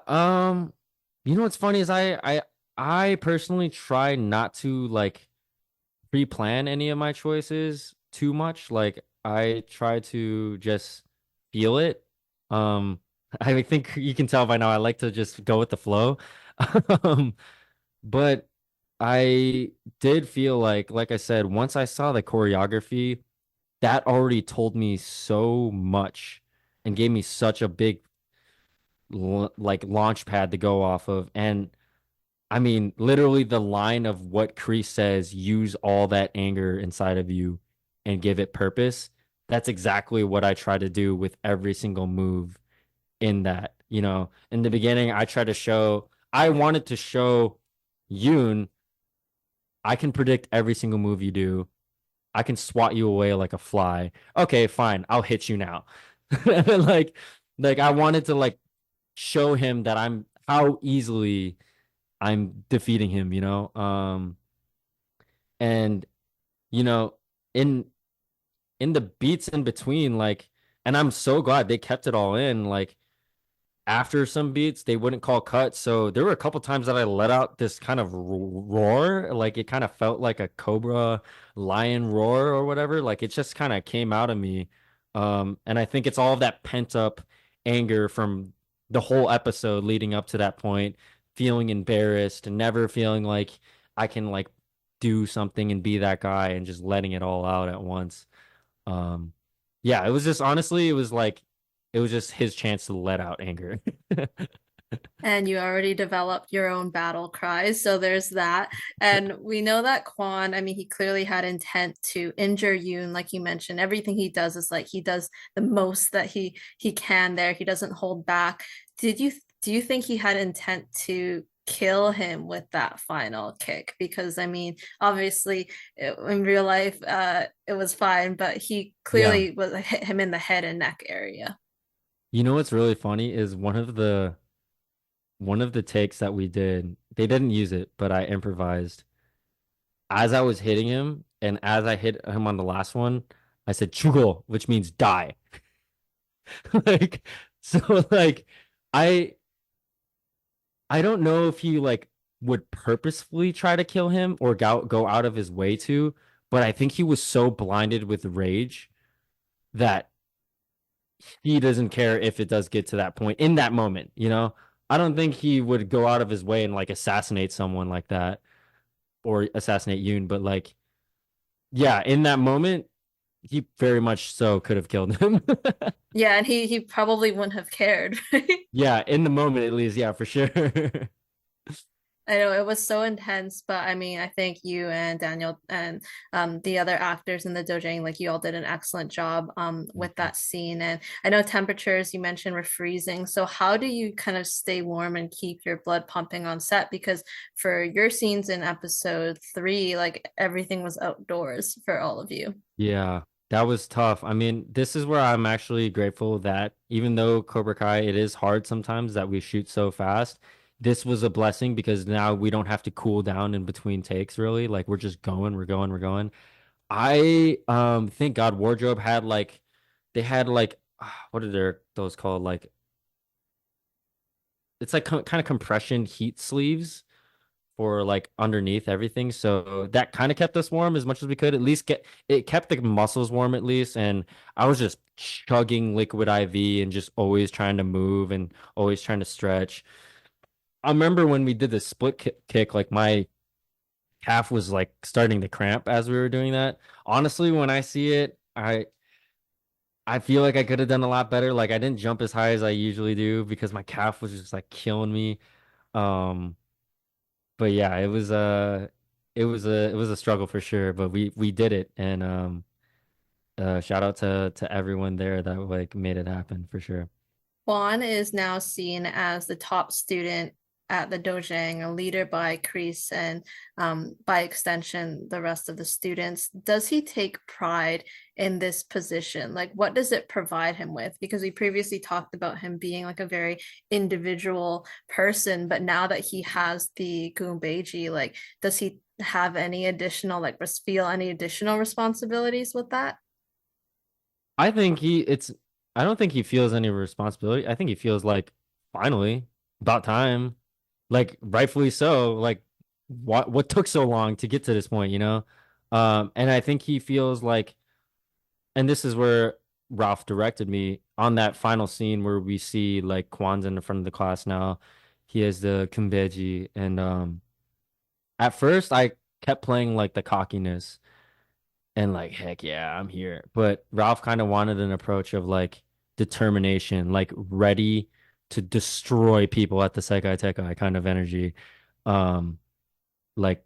You know what's funny is I personally try not to like pre-plan any of my choices too much. Like I try to just feel it. Um, I think you can tell by now I like to just go with the flow. Um, but I did feel like I said, once I saw the choreography, that already told me so much and gave me such a big like launch pad to go off of. And I mean, literally the line of what Kreese says, use all that anger inside of you and give it purpose. That's exactly what I try to do with every single move in that. You know, in the beginning, I wanted to show Yoon, I can predict every single move you do. I can swat you away like a fly. Okay, fine. I'll hit you now. like, like I wanted to like show him that I'm how easily I'm defeating him, you know? And you know, in in the beats in between, like, and I'm so glad they kept it all in. Like after some beats, they wouldn't call cuts. So there were a couple times that I let out this kind of roar, like it kind of felt like a cobra lion roar or whatever. Like it just kind of came out of me. And I think it's all of that pent up anger from the whole episode leading up to that point feeling embarrassed and never feeling like I can like do something and be that guy and just letting it all out at once. Um, yeah, it was just honestly, it was like it was just his chance to let out anger.
And you already developed your own battle cries, so there's that. And we know that Kwon, I mean, he clearly had intent to injure Yoon, like you mentioned. Everything he does is like he does the most that he can there. He doesn't hold back. Did you do you think he had intent to kill him with that final kick? Because I mean, obviously in real life, it was fine, but he
Yeah.
clearly was hit him in the head and neck area.
You know what's really funny is one of the takes that we did, they didn't use it, but I improvised. As I was hitting him and as I hit him on the last one, I said "chugo," which means die. Like so like I I don't know if he like would purposefully try to kill him or go out of his way to, but I think he was so blinded with rage that he doesn't care if it does get to that point in that moment, you know? I don't think he would go out of his way and like assassinate someone like that or assassinate Yoon, but like, yeah, in that moment, he very much so could have killed him.
Yeah, and he probably wouldn't have cared, right?
Yeah, in the moment at least, yeah, for sure.
I know it was so intense, but I mean, I think you and Daniel and the other actors in the dojang, like you all did an excellent job with that scene. And I know temperatures you mentioned were freezing. So how do you kind of stay warm and keep your blood pumping on set? Because for your scenes in episode 3, like everything was outdoors for all of you.
Yeah, that was tough. I mean, this is where I'm actually grateful that even though Cobra Kai, it is hard sometimes that we shoot so fast. This was a blessing because now we don't have to cool down in between takes really. Like we're just going, we're going, we're going. I thank God wardrobe had like they had like what are those called? Like it's like kind of compression heat sleeves for like underneath everything. So that kind of kept us warm as much as we could. At least get it kept the muscles warm at least. And I was just chugging liquid IV and just always trying to move and always trying to stretch. I remember when we did the split kick, like my calf was like starting to cramp as we were doing that. Honestly, when I see it, I feel like I could have done a lot better. Like I didn't jump as high as I usually do because my calf was just like killing me. Um, but yeah, it was a struggle for sure, but we did it and shout out to everyone there that like made it happen for sure.
Kwon is now seen as the top student at the dojang, a leader by Kreese and by extension, the rest of the students. Does he take pride in this position? Like, what does it provide him with? Because we previously talked about him being like a very individual person, but now that he has the Goombeji, like, does he have any additional, like, feel any additional responsibilities with that?
I think I don't think he feels any responsibility. I think he feels like finally about time, like rightfully so. Like what took so long to get to this point, you know? And I think he feels like, and this is where Ralph directed me on that final scene where we see like Kwan's in the front of the class now. He has the kumbeji, and at first I kept playing like the cockiness and like heck yeah, I'm here. But Ralph kind of wanted an approach of like determination, like ready to destroy people at the Sekai Taikai kind of energy. Um, like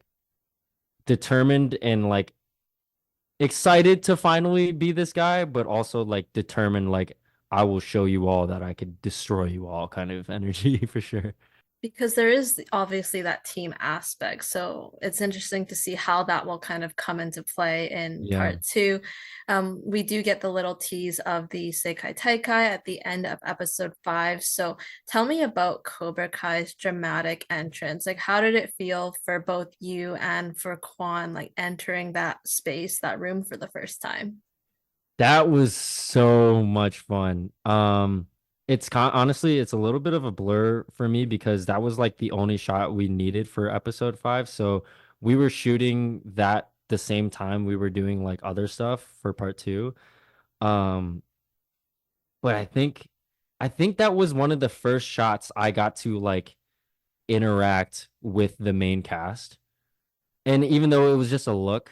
determined and like excited to finally be this guy, but also like determined, like I will show you all that I could destroy you all kind of energy for sure.
Because there is obviously that team aspect. So it's interesting to see how that will kind of come into play in
Yeah.
part 2. We do get the little tease of the Sekai Taikai at the end of episode 5. So tell me about Cobra Kai's dramatic entrance. Like, how did it feel for both you and for Kwon, like entering that space, that room for the first time?
That was so much fun. Honestly, it's a little bit of a blur for me because that was like the only shot we needed for episode 5. So we were shooting that the same time we were doing like other stuff for part 2. Um, but I think that was one of the first shots I got to like interact with the main cast. And even though it was just a look,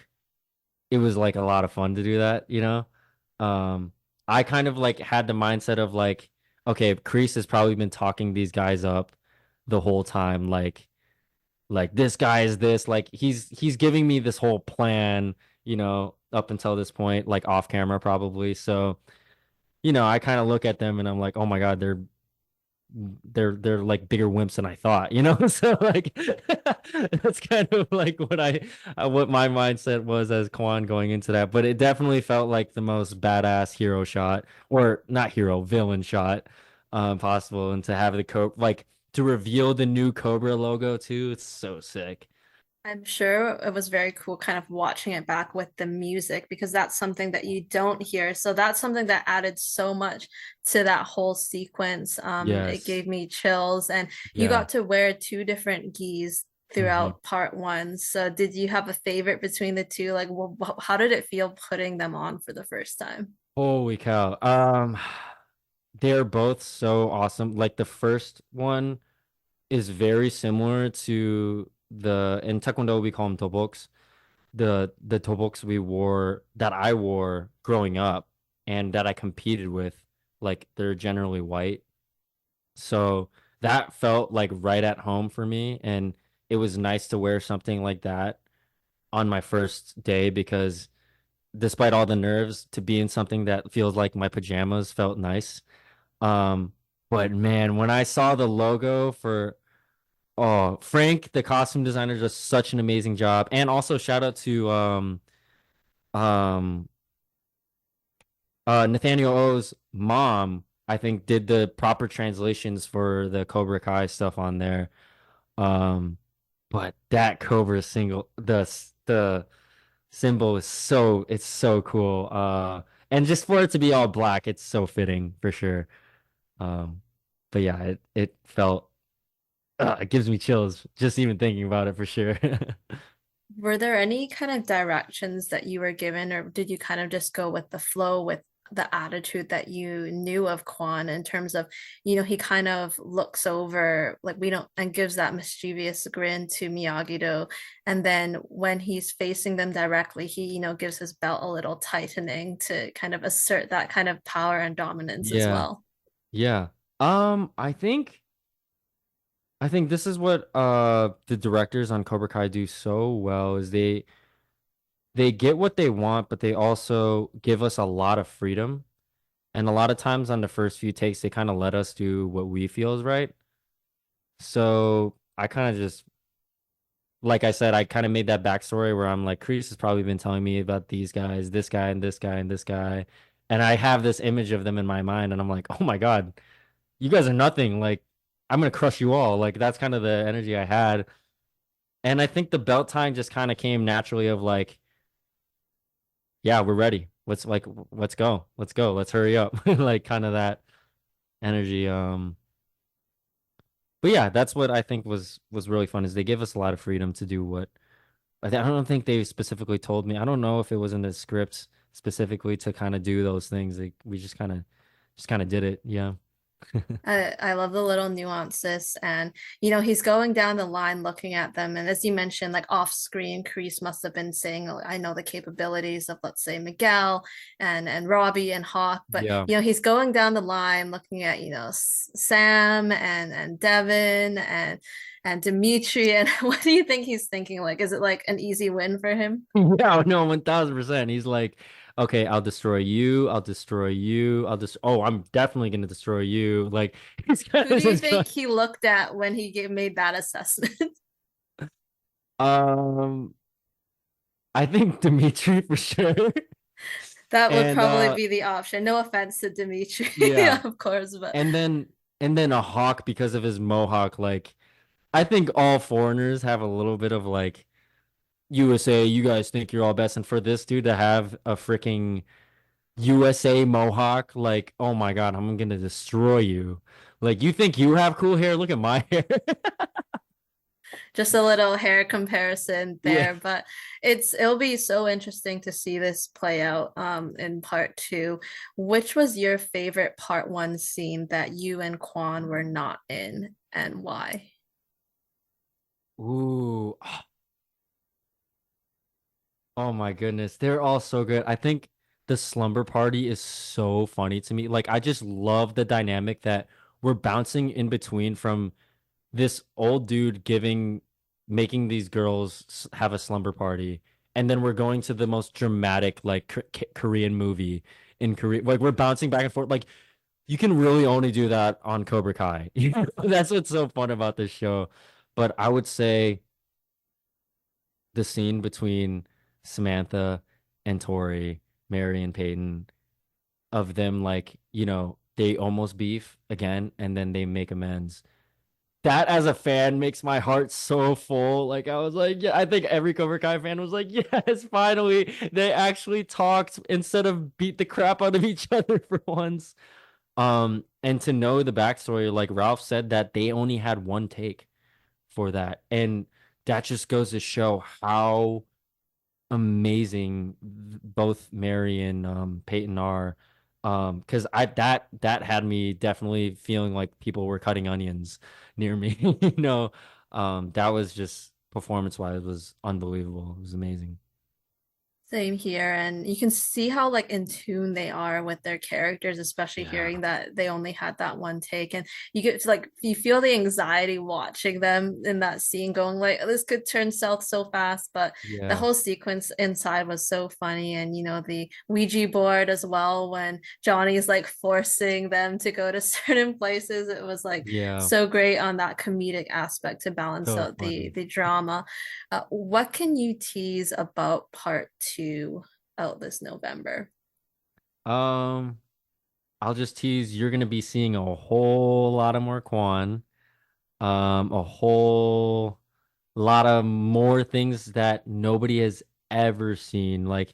it was like a lot of fun to do that, you know? Um, I kind of like had the mindset of like, okay, Kreese has probably been talking these guys up the whole time, like this guy is this, like he's giving me this whole plan, up until this point, like off camera probably. So, I kind of look at them and I'm like, oh my God, they're like bigger wimps than I thought, So like that's kind of like what my mindset was as Kwon going into that. But it definitely felt like the most badass hero shot, or not hero, villain shot, possible. And to have like to reveal the new Cobra logo too, it's so sick.
I'm sure it was very cool kind of watching it back with the music because that's something that you don't hear. So that's something that added so much to that whole sequence. It
Yes.
gave me chills, and you
Yeah.
got to wear two different gis
Hmm.
throughout part one. So did you have a favorite between the two? Like, how did it feel putting them on for the first time?
Holy cow. They're both so awesome. Like the first one is very similar to the in Taekwondo we call them doboks. The doboks that I wore growing up and that I competed with, like they're generally white. So that felt like right at home for me, and it was nice to wear something like that on my first day because despite all the nerves, to be in something that feels like my pajamas felt nice. Um, but man, when I saw the logo for Frank, the costume designer, does such an amazing job. And also shout out to um Nathaniel O's mom, I think did the proper translations for the Cobra Kai stuff on there. Um but that Cobra single the symbol is it's so cool. And just for it to be all black, it's so fitting for sure. Um but yeah, it felt it gives me chills just even thinking about it for sure.
Were there any kind of directions that you were given, or did you kind of just go with the flow with the attitude that you knew of Kwon in terms of, he kind of looks over, like we don't, and gives that mischievous grin to Miyagi-Do. And then when he's facing them directly, he, gives his belt a little tightening to kind of assert that kind of power and dominance as
Yeah.
well.
Yeah. I think this is what the directors on Cobra Kai do so well is they get what they want, but they also give us a lot of freedom. And a lot of times on the first few takes, they kind of let us do what we feel is right. So I kind of just, like I said, I kind of made that backstory where I'm like, Kreese has probably been telling me about these guys, this guy and this guy and this guy. And I have this image of them in my mind, and I'm like, oh my God, you guys are nothing. Like, I'm gonna crush you all. Like, that's kind of the energy I had. And I think the belt tying just kind of came naturally of like, yeah, we're ready. Let's go. Let's go. Let's hurry up. Like kind of that energy. But yeah, that's what I think was really fun is they give us a lot of freedom to do what I don't think they specifically told me. I don't know if it was in the scripts specifically to kind of do those things. Like we just kind of did it. Yeah.
I love the little nuances, and he's going down the line looking at them, and as you mentioned, like off screen, Kreese must have been saying, "Oh, I know the capabilities of, let's say, Miguel and Robbie and Hawk," but
Yeah.
he's going down the line looking at Sam and Devin and Dimitri, and what do you think he's thinking? Like, is it like an easy win for him?
Yeah, no, 1000%. He's like, okay, I'll destroy you. I'll destroy you. Oh, I'm definitely gonna destroy you. Like he's kind
Who
of
do you
just
think
going.
he looked at when made that assessment?
Um, I think Dimitri for sure.
That would
And
probably be the option. No offense to Dimitri,
yeah,
of course, but
and then a hawk because of his mohawk. Like I think all foreigners have a little bit of like USA, you guys think you're all best, and for this dude to have a freaking USA mohawk, like, oh my God, I'm gonna destroy you. Like you think you have cool hair? Look at my hair.
just a little hair comparison
Yeah.
there. But it'll be so interesting to see this play out in part two. Which was your favorite part one scene that you and Kwon were not in, and why?
Ooh. Oh my goodness. They're all so good. I think the slumber party is so funny to me. Like I just love the dynamic that we're bouncing in between from this old dude making these girls have a slumber party, and then we're going to the most dramatic like Korean movie in Korea. Like we're bouncing back and forth. Like you can really only do that on Cobra Kai. That's what's so fun about this show. But I would say the scene between Samantha and Tori, Mary and Peyton, of them like, they almost beef again and then they make amends. That as a fan makes my heart so full. Like I was like, yeah, I think every Cobra Kai fan was like, yes, finally they actually talked instead of beat the crap out of each other for once. And to know the backstory, like Ralph said that they only had one take for that. And that just goes to show how amazing both Mary and Peyton are. Because I that had me definitely feeling like people were cutting onions near me. That was just performance wise was unbelievable. It was amazing.
Same here, and you can see how like in tune they are with their characters, especially
Yeah.
hearing that they only had that one take, and you get to, like you feel the anxiety watching them in that scene, going like this could turn south so fast. But the
Yeah.
whole sequence inside was so funny, and the Ouija board as well when Johnny's like forcing them to go to certain places. It was like
Yeah.
so great on that comedic aspect to balance
So
out the
funny.
the drama. What can you tease about part two out this November?
Um, I'll just tease you're gonna be seeing a whole lot of more Kwon. A whole lot of more things that nobody has ever seen. Like,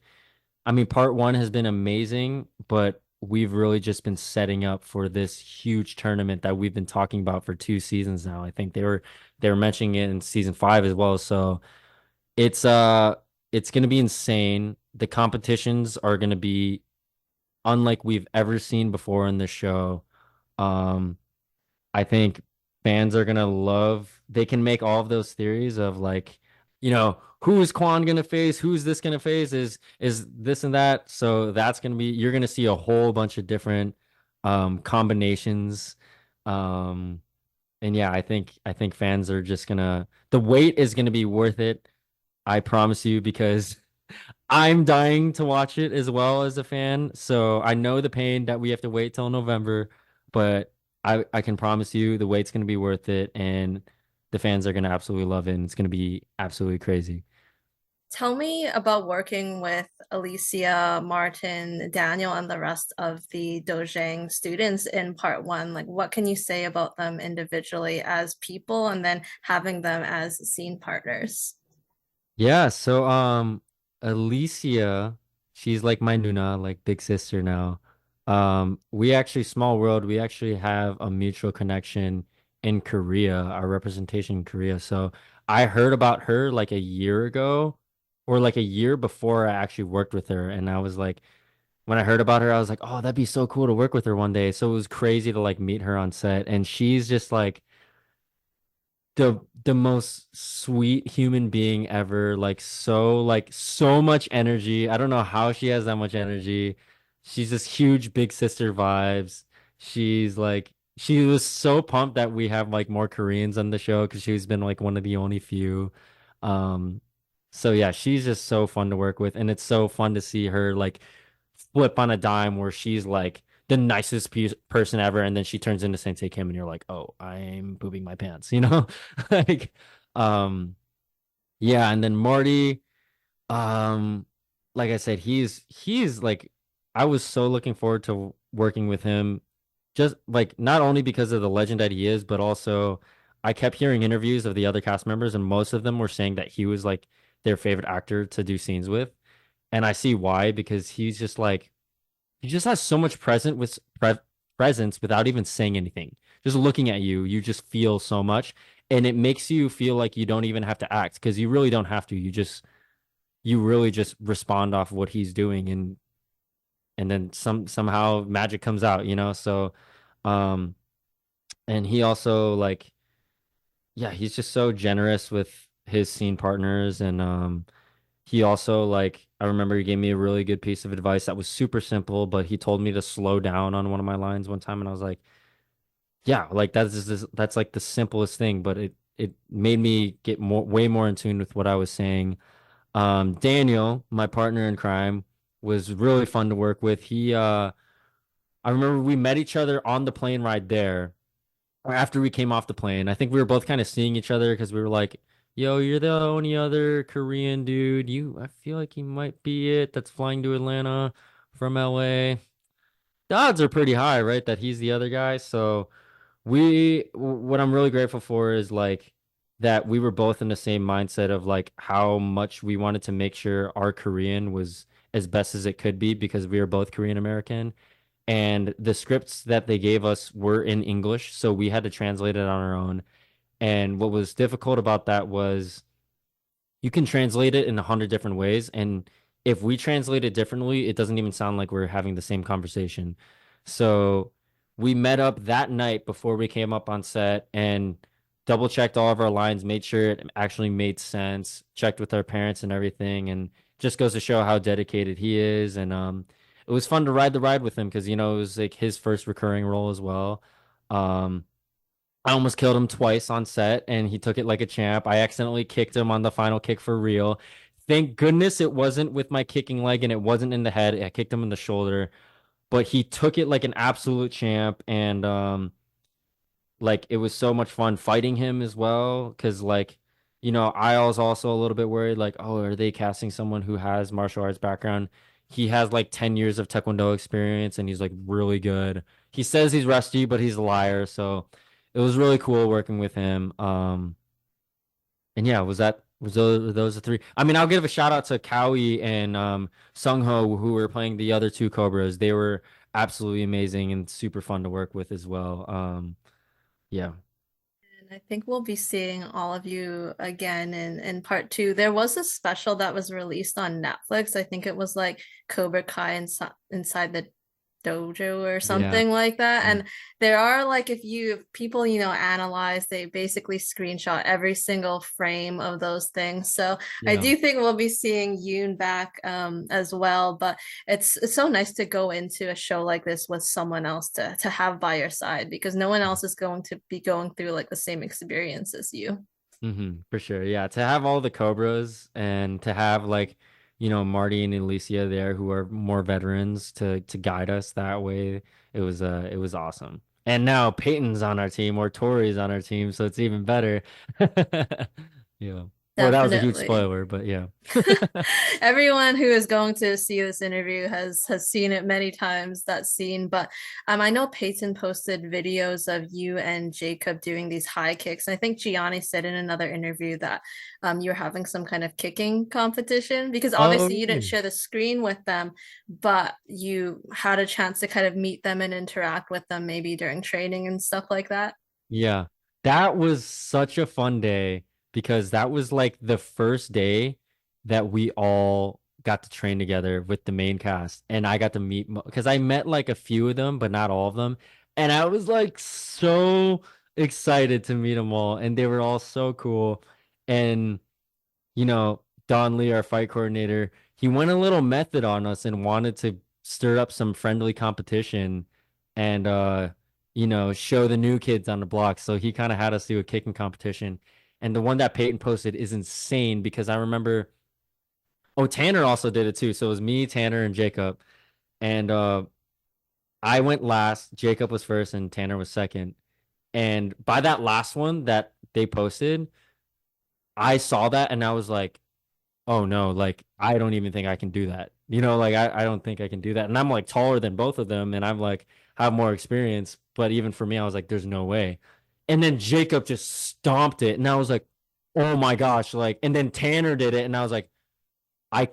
I mean, part one has been amazing, but we've really just been setting up for this huge tournament that we've been talking about for 2 seasons now. I think they were mentioning it in season 5 as well. So it's it's gonna be insane. The competitions are gonna be unlike we've ever seen before in this show. Um, I think fans are gonna love. They can make all of those theories of like, who is Kwon gonna face? Who's this gonna face? Is this and that? So that's gonna be you're gonna see a whole bunch of different combinations. Um, and yeah, I think fans are just gonna the wait is gonna be worth it. I promise you because I'm dying to watch it as well as a fan. So I know the pain that we have to wait till November, but I can promise you the wait's going to be worth it and the fans are going to absolutely love it and it's going to be absolutely crazy.
Tell me about working with Alicia, Martin, Daniel, and the rest of the dojang students in part one. Like, what can you say about them individually as people and then having them as scene partners?
Yeah, so Alicia, she's like my Nuna, like big sister now. We actually small world, we actually have a mutual connection in Korea, our representation in Korea. So I heard about her like a year ago or like a year before I actually worked with her and I was like when I heard about her, I was like, "Oh, that'd be so cool to work with her one day." So it was crazy to like meet her on set and she's just the most sweet human being ever. Like so much energy. I don't know how she has that much energy. She's this huge big sister vibes. She was so pumped that we have like more Koreans on the show because she's been like one of the only few. Um, so yeah, she's just so fun to work with, and it's so fun to see her like flip on a dime where she's like the nicest person ever, and then she turns into Sensei Kim, and you're like, oh, I'm pooping my pants, like, um, yeah, and then Marty, um, like I said, he's like, I was so looking forward to working with him, just like not only because of the legend that he is, but also I kept hearing interviews of the other cast members, and most of them were saying that he was like their favorite actor to do scenes with, and I see why because he's just like he just has so much presence without even saying anything. Just looking at you, you just feel so much, and it makes you feel like you don't even have to act because you really don't have to. You really just respond off of what he's doing, and then somehow magic comes out. So, um, and he also like yeah, he's just so generous with his scene partners and he also like I remember he gave me a really good piece of advice that was super simple, but he told me to slow down on one of my lines one time and I was like, yeah, like that's like the simplest thing, but it made me get more way more in tune with what I was saying. Daniel, my partner in crime, was really fun to work with. I remember we met each other on the plane ride there, or after we came off the plane. I think we were both kind of seeing each other because we were like, "Yo, you're the only other Korean dude. I feel like he might be it that's flying to Atlanta from LA." The odds are pretty high, right, that he's the other guy. So what I'm really grateful for is like that we were both in the same mindset of like how much we wanted to make sure our Korean was as best as it could be because we were both Korean American. And the scripts that they gave us were in English, so we had to translate it on our own. And what was difficult about that was you can translate it in 100 different ways. And if we translate it differently, it doesn't even sound like we're having the same conversation. So we met up that night before we came up on set and double checked all of our lines, made sure it actually made sense, checked with our parents and everything. And just goes to show how dedicated he is. And it was fun to ride the ride with him because, it was like his first recurring role as well. Um, I almost killed him twice on set, and he took it like a champ. I accidentally kicked him on the final kick for real. Thank goodness it wasn't with my kicking leg and it wasn't in the head. I kicked him in the shoulder, but he took it like an absolute champ. And like it was so much fun fighting him as well. Cause like, I was also a little bit worried, like, oh, are they casting someone who has martial arts background? He has like 10 years of taekwondo experience and he's like really good. He says he's rusty, but he's a liar. So it was really cool working with him. And yeah, was those the three? I mean, I'll give a shout out to Cowie and Sung Ho who were playing the other two Cobras. They were absolutely amazing and super fun to work with as well. Yeah.
And I think we'll be seeing all of you again in part two. There was a special that was released on Netflix. I think it was like Cobra Kai inside the dojo or
Yeah.
something like that.
Mm.
And there are like if people, analyze, they basically screenshot every single frame of those things. So I
Yeah.
do think we'll be seeing Yoon back as well. But it's so nice to go into a show like this with someone else to have by your side because no one else is going to be going through like the same experience as you.
For sure. Yeah. To have all the Cobras and to have like, Marty and Alicia there who are more veterans to guide us that way, it was awesome. And now Peyton's on our team or Tori's on our team, so it's even better. Yeah. Well, that was a huge
Definitely.
spoiler, but yeah.
Everyone who is going to see this interview has seen it many times, that scene. But I know Peyton posted videos of you and Jacob doing these high kicks. And I think Gianni said in another interview that you're having some kind of kicking competition because
Oh,
obviously you didn't
really?
share the screen with them, but you had a chance to kind of meet them and interact with them maybe during training and stuff like that.
Yeah. That was such a fun day because that was like the first day that we all got to train together with the main cast. And I got to meet, because I met like a few of them, but not all of them. And I was like so excited to meet them all. And they were all so cool. And Don Lee, our fight coordinator, he went a little method on us and wanted to stir up some friendly competition and show the new kids on the block. So he kind of had us do a kicking competition. And the one that Peyton posted is insane because I remember Tanner also did it too. So it was me, Tanner, and Jacob. And I went last, Jacob was first, and Tanner was second. And by that last one that they posted, I saw that and I was like, oh no, like I don't even think I can do that. Like I don't think I can do that. And I'm like taller than both of them and I'm like have more experience. But even for me, I was like, there's no way. And then Jacob just stomped it. And I was like, oh my gosh. Like, and then Tanner did it. And I was like, I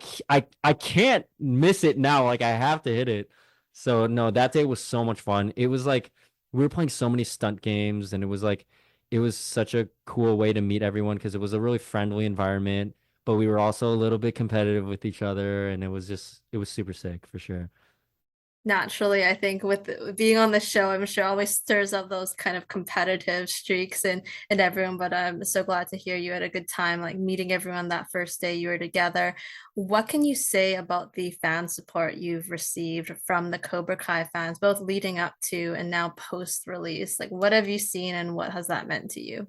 can't miss it now. Like I have to hit it. So no, that day was so much fun. It was like we were playing so many stunt games and it was such a cool way to meet everyone because it was a really friendly environment, but we were also a little bit competitive with each other and it was super sick for sure.
Naturally, I think with being on the show, I'm sure always stirs up those kind of competitive streaks and everyone. But I'm so glad to hear you had a good time, like meeting everyone that first day you were together. What can you say about the fan support you've received from the Cobra Kai fans, both leading up to and now post release? Like, what have you seen and what has that meant to you?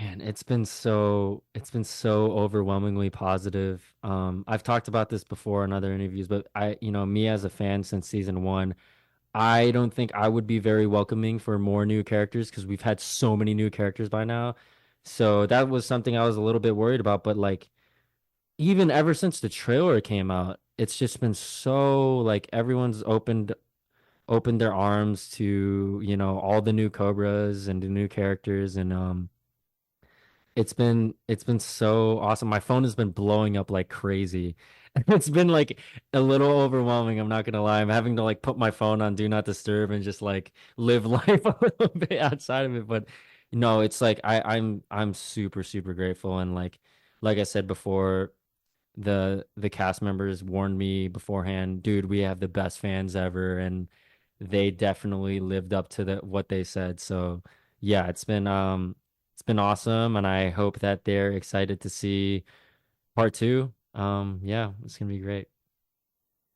And it's been so overwhelmingly positive. I've talked about this before in other interviews, but me as a fan since season one, I don't think I would be very welcoming for more new characters because we've had so many new characters by now. So that was something I was a little bit worried about. But like even ever since the trailer came out, it's just been so like everyone's opened their arms to, all the new Cobras and the new characters and it's been so awesome. My phone has been blowing up like crazy. It's been like a little overwhelming, I'm not gonna lie. I'm having to like put my phone on do not disturb and just like live life a little bit outside of it. But no, it's like I'm super, super grateful and like I said before, the cast members warned me beforehand, dude, we have the best fans ever, and they definitely lived up to what they said. So yeah, it's been awesome, and I hope that they're excited to see part two. Yeah, it's gonna be great.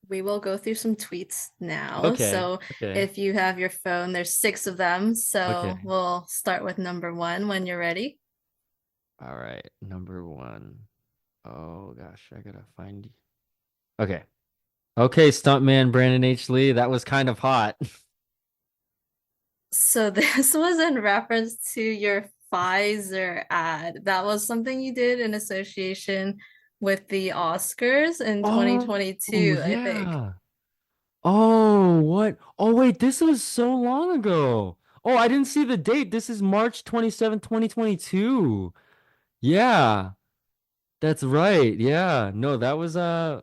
We will go through some tweets now.
Okay,
So
okay,
if you have your phone, there's six of them. So
okay.
we'll start with number one when you're ready.
All right, number one. Oh gosh, I gotta find you. Okay. Okay, stuntman Brandon H. Lee, that was kind of hot.
So this was in reference to your Pfizer ad. That was something you did in association with the Oscars in
Oh,
2022, I think.
yeah. Oh, what? Oh, wait, this was so long ago. Oh, I didn't see the date. This is March 27th, 2022. Yeah, that's right. Yeah. No, that was a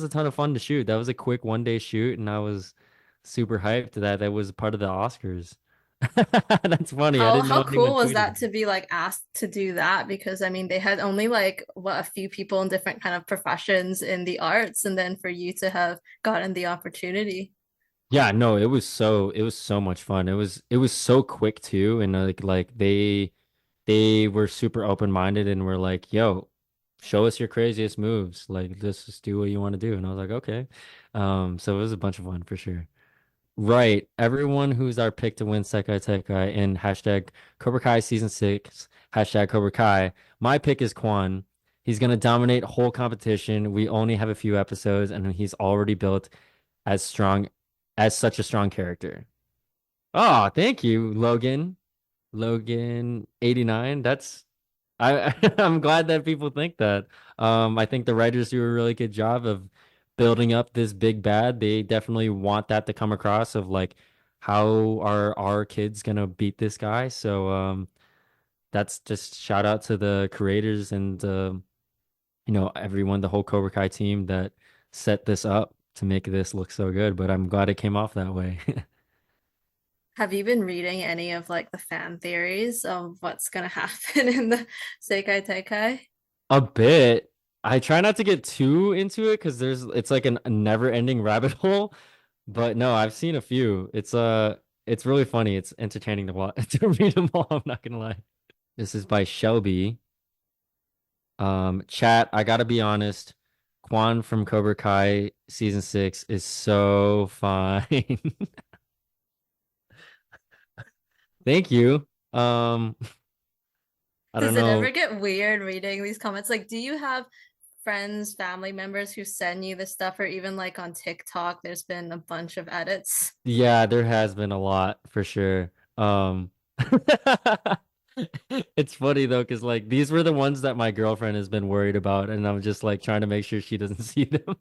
ton of fun to shoot. That was a quick 1 day shoot, and I was super hyped that that was part of the Oscars. That's funny. I didn't know
How cool
anyone
was
tweeted
that
it.
to be like asked to do that? Because I mean, they had only like what a few people in different kind of professions in the arts, and then for you to have gotten the opportunity.
Yeah, no, it was so much fun. It was so quick too, and like they were super open-minded and were like, "Yo, show us your craziest moves. Like, let's just do what you want to do." And I was like, "Okay." So it was a bunch of fun for sure. Right. Everyone who's our pick to win Sekai Taikai in hashtag Cobra Kai season six, hashtag Cobra Kai. My pick is Kwon. He's gonna dominate whole competition. We only have a few episodes, and he's already built as strong as such a strong character. Oh, thank you, Logan. Logan 89. I'm glad that people think that. I think the writers do a really good job of building up this big bad. They definitely want that to come across of like how are our kids gonna beat this guy? So that's just shout out to the creators and everyone, the whole Cobra Kai team that set this up to make this look so good. But I'm glad it came off that way.
Have you been reading any of like the fan theories of what's gonna happen in the Sekai Taikai?
A bit. I try not to get too into it because it's like a never-ending rabbit hole. But no, I've seen a few. It's really funny. It's entertaining to watch to read them all. I'm not gonna lie. This is by Shelby. Chat. I gotta be honest. Kwon from Cobra Kai season six is so fine. Thank you. I don't
Does it ever
know.
get weird reading these comments? Like, do you have friends, family members who send you this stuff, or even like on TikTok, there's been a bunch of edits?
Yeah, there has been a lot for sure. It's funny though, because like these were the ones that my girlfriend has been worried about, and I'm just like trying to make sure she doesn't see them.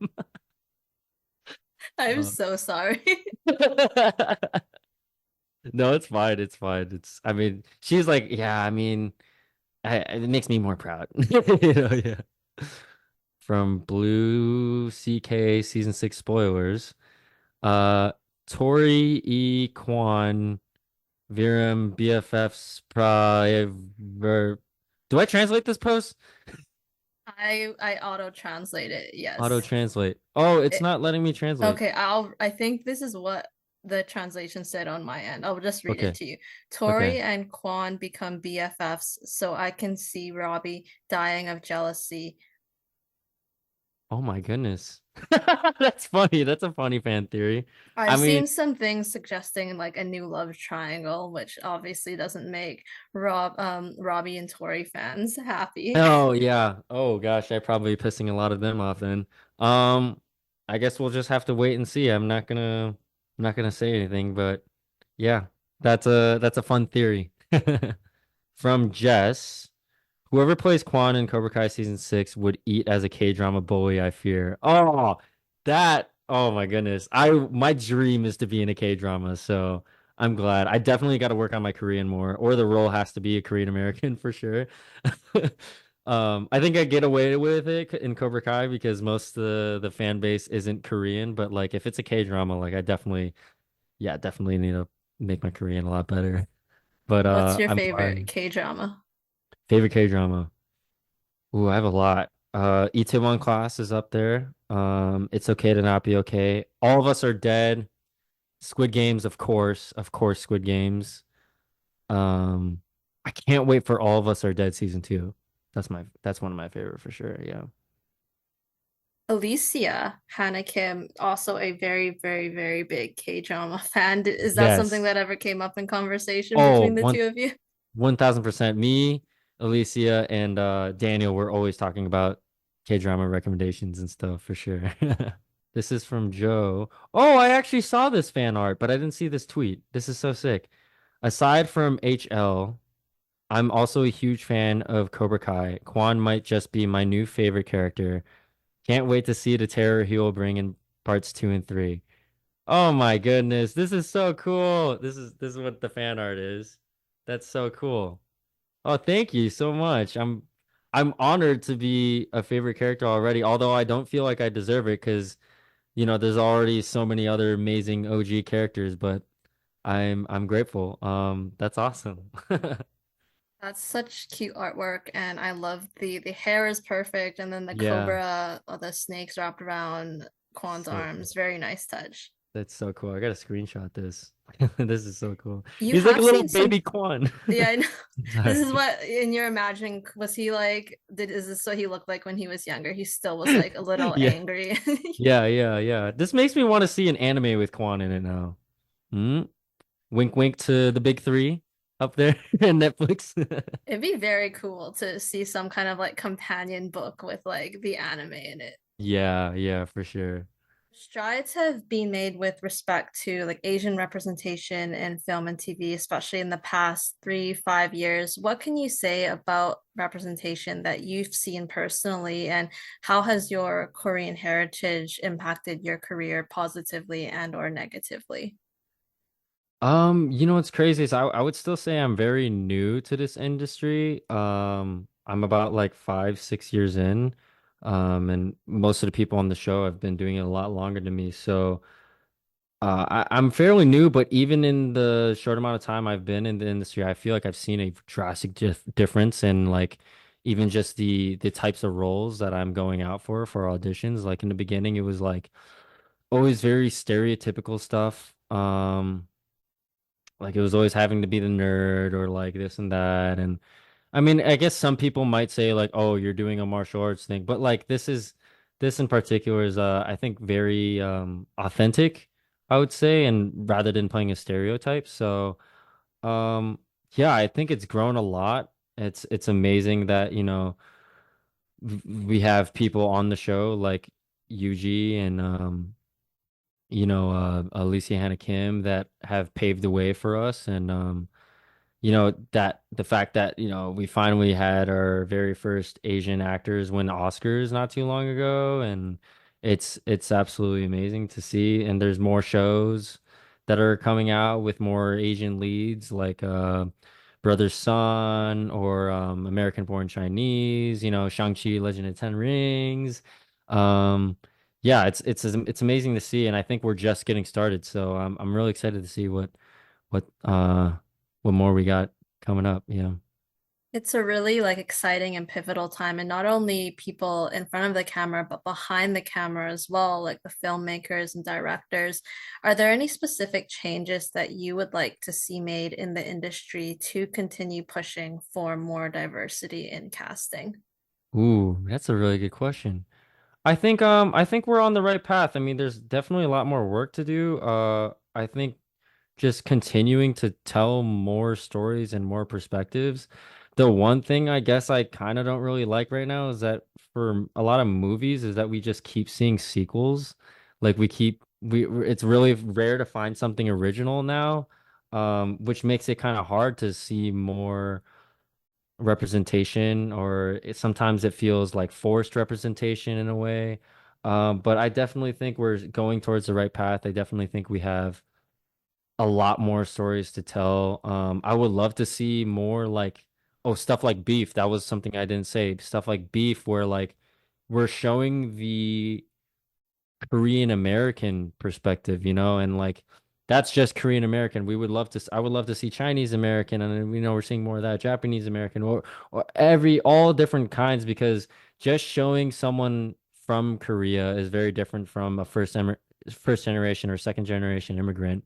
I'm
Um,
so sorry.
no, it's fine. It's fine. I mean, she's like, yeah, I mean, it makes me more proud. Yeah. From Blue CK season six spoilers. Uh, Tori E. Kwan Viram BFFs Priver. Do I translate this post?
I auto translate it.
Auto
Yes.
translate. Oh, it's
It,
not letting me translate.
okay, I think this is what the translation said on my end. I'll just read it
Okay.
to you.
Okay.
Tori and Kwon become BFFs, so I can see Robbie dying of jealousy.
Oh my goodness. That's funny. That's a funny fan theory. I
I've
mean,
seen some things suggesting like a new love triangle, which obviously doesn't make Robbie and Tori fans happy.
oh yeah. Oh gosh, I probably pissing a lot of them off then. Um, I guess we'll just have to wait and see. I'm not gonna say anything, but yeah, that's a fun theory. From Jess. Whoever plays Kwon in Cobra Kai season 6 would eat as a K-drama bully, I fear. Oh, oh my goodness. My dream is to be in a K-drama, so I'm glad. I definitely got to work on my Korean more, or the role has to be a Korean American for sure. I think I get away with it in Cobra Kai because most of the fan base isn't Korean, but like if it's a K-drama, like I definitely, yeah, definitely need to make my Korean a lot better. But
What's your
I'm
favorite
glad.
K-drama?
Favorite K-drama. Ooh, I have a lot. Itaewon Class is up there. It's okay to not be okay. All of Us Are Dead. Squid Games, of course, Squid Games. Um, I can't wait for All of Us Are Dead season 2. That's one of my favorite for sure. Yeah.
Alicia, Hannah Kim, also a very, very, very big K-drama fan. Is that something
Yes.
that ever came up in conversation
Oh,
between the two of you?
1000%. Me, Alicia, and Daniel were always talking about K-drama recommendations and stuff for sure. This is from Joe. Oh, I actually saw this fan art, but I didn't see this tweet. This is so sick. Aside from HL, I'm also a huge fan of Cobra Kai. Kwon might just be my new favorite character. Can't wait to see the terror he will bring in parts 2 and 3. Oh my goodness, this is so cool. This is what the fan art is. That's so cool. Oh, thank you so much. I'm honored to be a favorite character already, although I don't feel like I deserve it because there's already so many other amazing OG characters, but I'm grateful. That's awesome.
That's such cute artwork, and I love the hair is perfect, and then the
Yeah,
cobra, or the snakes wrapped around Kwon's
so cool.
arms. Very nice touch.
That's so cool. I gotta screenshot this. This is so cool.
You
He's like a
have
little
seen some,
baby Quan.
yeah, I know. This is
Sorry.
what in your imagining was he like? Is this what he looked like when he was younger? He still was like a little
Yeah,
angry.
yeah. This makes me want to see an anime with Quan in it now. Hmm? Wink, wink to the big three up there in Netflix.
It'd be very cool to see some kind of like companion book with like the anime in it.
Yeah, for sure.
Strides have been made with respect to like Asian representation in film and TV, especially in the past 3, 5 years. What can you say about representation that you've seen personally, and how has your Korean heritage impacted your career positively and or negatively?
What's crazy is I would still say I'm very new to this industry. I'm about like 5, 6 years in. And most of the people on the show have been doing it a lot longer than me. So I'm fairly new, but even in the short amount of time I've been in the industry, I feel like I've seen a drastic difference in like even just the types of roles that I'm going out for auditions. Like in the beginning, it was like always very stereotypical stuff. Like it was always having to be the nerd or like this and that. And I mean, I guess some people might say like, oh, you're doing a martial arts thing, but like this in particular is I think very authentic, I would say, and rather than playing a stereotype. So um yeah, I think it's grown a lot. It's amazing that, we have people on the show like Yuji and Alicia Hannah Kim that have paved the way for us. And that the fact that we finally had our very first Asian actors win Oscars not too long ago, and it's absolutely amazing to see. And there's more shows that are coming out with more Asian leads, like Brother Sun or American Born Chinese, Shang-Chi Legend of Ten Rings. um yeah, it's amazing to see, and I think we're just getting started, so I'm really excited to see what what more we got coming up. Yeah.
It's a really like exciting and pivotal time, and not only people in front of the camera, but behind the camera as well, like the filmmakers and directors. Are there any specific changes that you would like to see made in the industry to continue pushing for more diversity in casting?
Ooh, that's a really good question. I think we're on the right path. I mean, there's definitely a lot more work to do. I think just continuing to tell more stories and more perspectives. The one thing I guess I kind of don't really like right now is that for a lot of movies is that we just keep seeing sequels. Like it's really rare to find something original now, which makes it kind of hard to see more representation, or sometimes it feels like forced representation in a way. But I definitely think we're going towards the right path. I definitely think we have a lot more stories to tell. I would love to see more like, oh, stuff like beef. That was something I didn't say. Stuff like beef, where like we're showing the Korean American perspective, and like that's just Korean American. I would love to see Chinese American, and we're seeing more of that Japanese American, or all different kinds, because just showing someone from Korea is very different from a first generation or second generation immigrant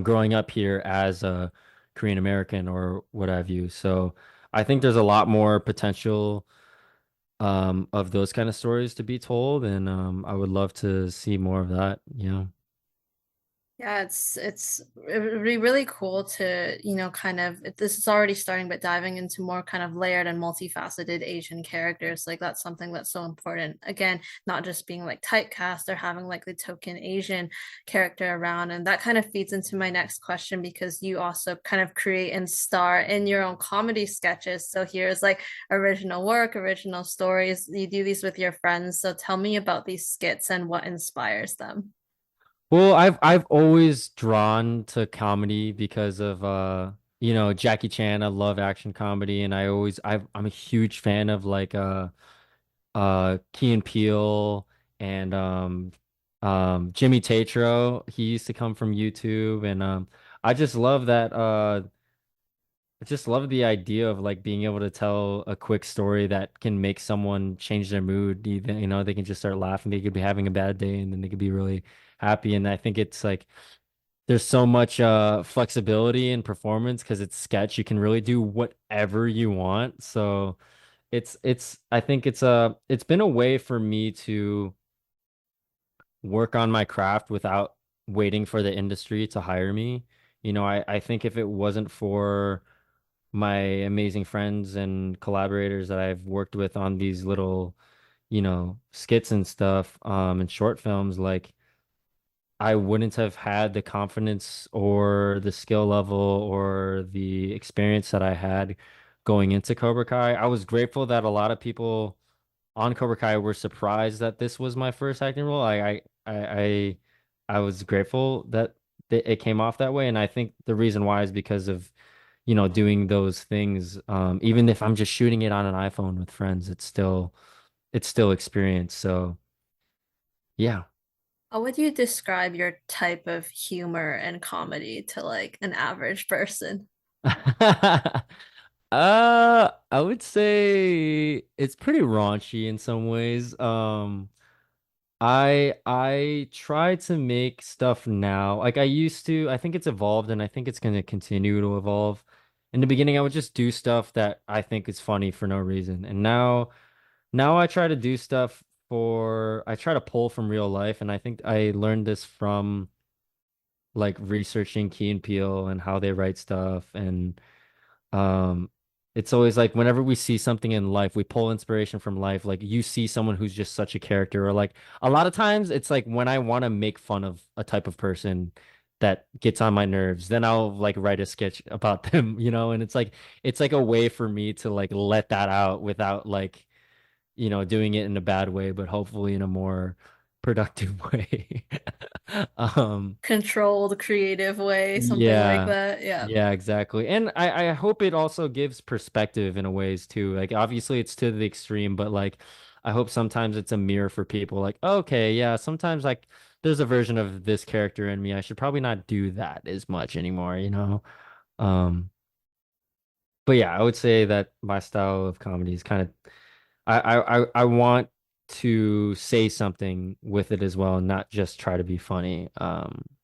growing up here as a Korean American or what have you. So I think there's a lot more potential of those kind of stories to be told, and I would love to see more of that.
Yeah, it would be really cool to, kind of this is already starting, but diving into more kind of layered and multifaceted Asian characters. Like that's something that's so important. Again, not just being like typecast or having like the token Asian character around. And that kind of feeds into my next question because you also kind of create and star in your own comedy sketches. So here's like original work, original stories. You do these with your friends. So tell me about these skits and what inspires them.
Well, I've always drawn to comedy because of Jackie Chan. I love action comedy, and I'm a huge fan of like Key and Peele and Jimmy Tatro. He used to come from YouTube, and I just love that I just love the idea of like being able to tell a quick story that can make someone change their mood. Even, they can just start laughing. They could be having a bad day and then they could be really happy. And I think it's like there's so much flexibility in performance because it's sketch. You can really do whatever you want. So I think it's been a way for me to work on my craft without waiting for the industry to hire me. I think if it wasn't for my amazing friends and collaborators that I've worked with on these little, skits and stuff, and short films, like I wouldn't have had the confidence or the skill level or the experience that I had going into Cobra Kai. I was grateful that a lot of people on Cobra Kai were surprised that this was my first acting role. I was grateful that it came off that way, and I think the reason why is because of doing those things. Even if I'm just shooting it on an iPhone with friends, it's still experience. So yeah.
How would you describe your type of humor and comedy to like an average person?
I would say it's pretty raunchy in some ways. I try to make stuff now. Like I used to, I think it's evolved and I think it's gonna continue to evolve. In the beginning, I would just do stuff that I think is funny for no reason. And now I try to do stuff I try to pull from real life, and I think I learned this from like researching Key and Peele and how they write stuff. And um, it's always like whenever we see something in life, we pull inspiration from life. Like you see someone who's just such a character, or like a lot of times it's like when I want to make fun of a type of person that gets on my nerves, then I'll like write a sketch about them, and it's like a way for me to like let that out without like, doing it in a bad way, but hopefully in a more productive way. Um,
Controlled, creative way, something like
yeah.
that. Yeah.
Yeah, exactly. And I hope it also gives perspective in a ways too. Like obviously it's to the extreme, but like I hope sometimes it's a mirror for people like, okay, yeah, sometimes like there's a version of this character in me. I should probably not do that as much anymore. Um But yeah, I would say that my style of comedy is kind of I want to say something with it as well, not just try to be funny.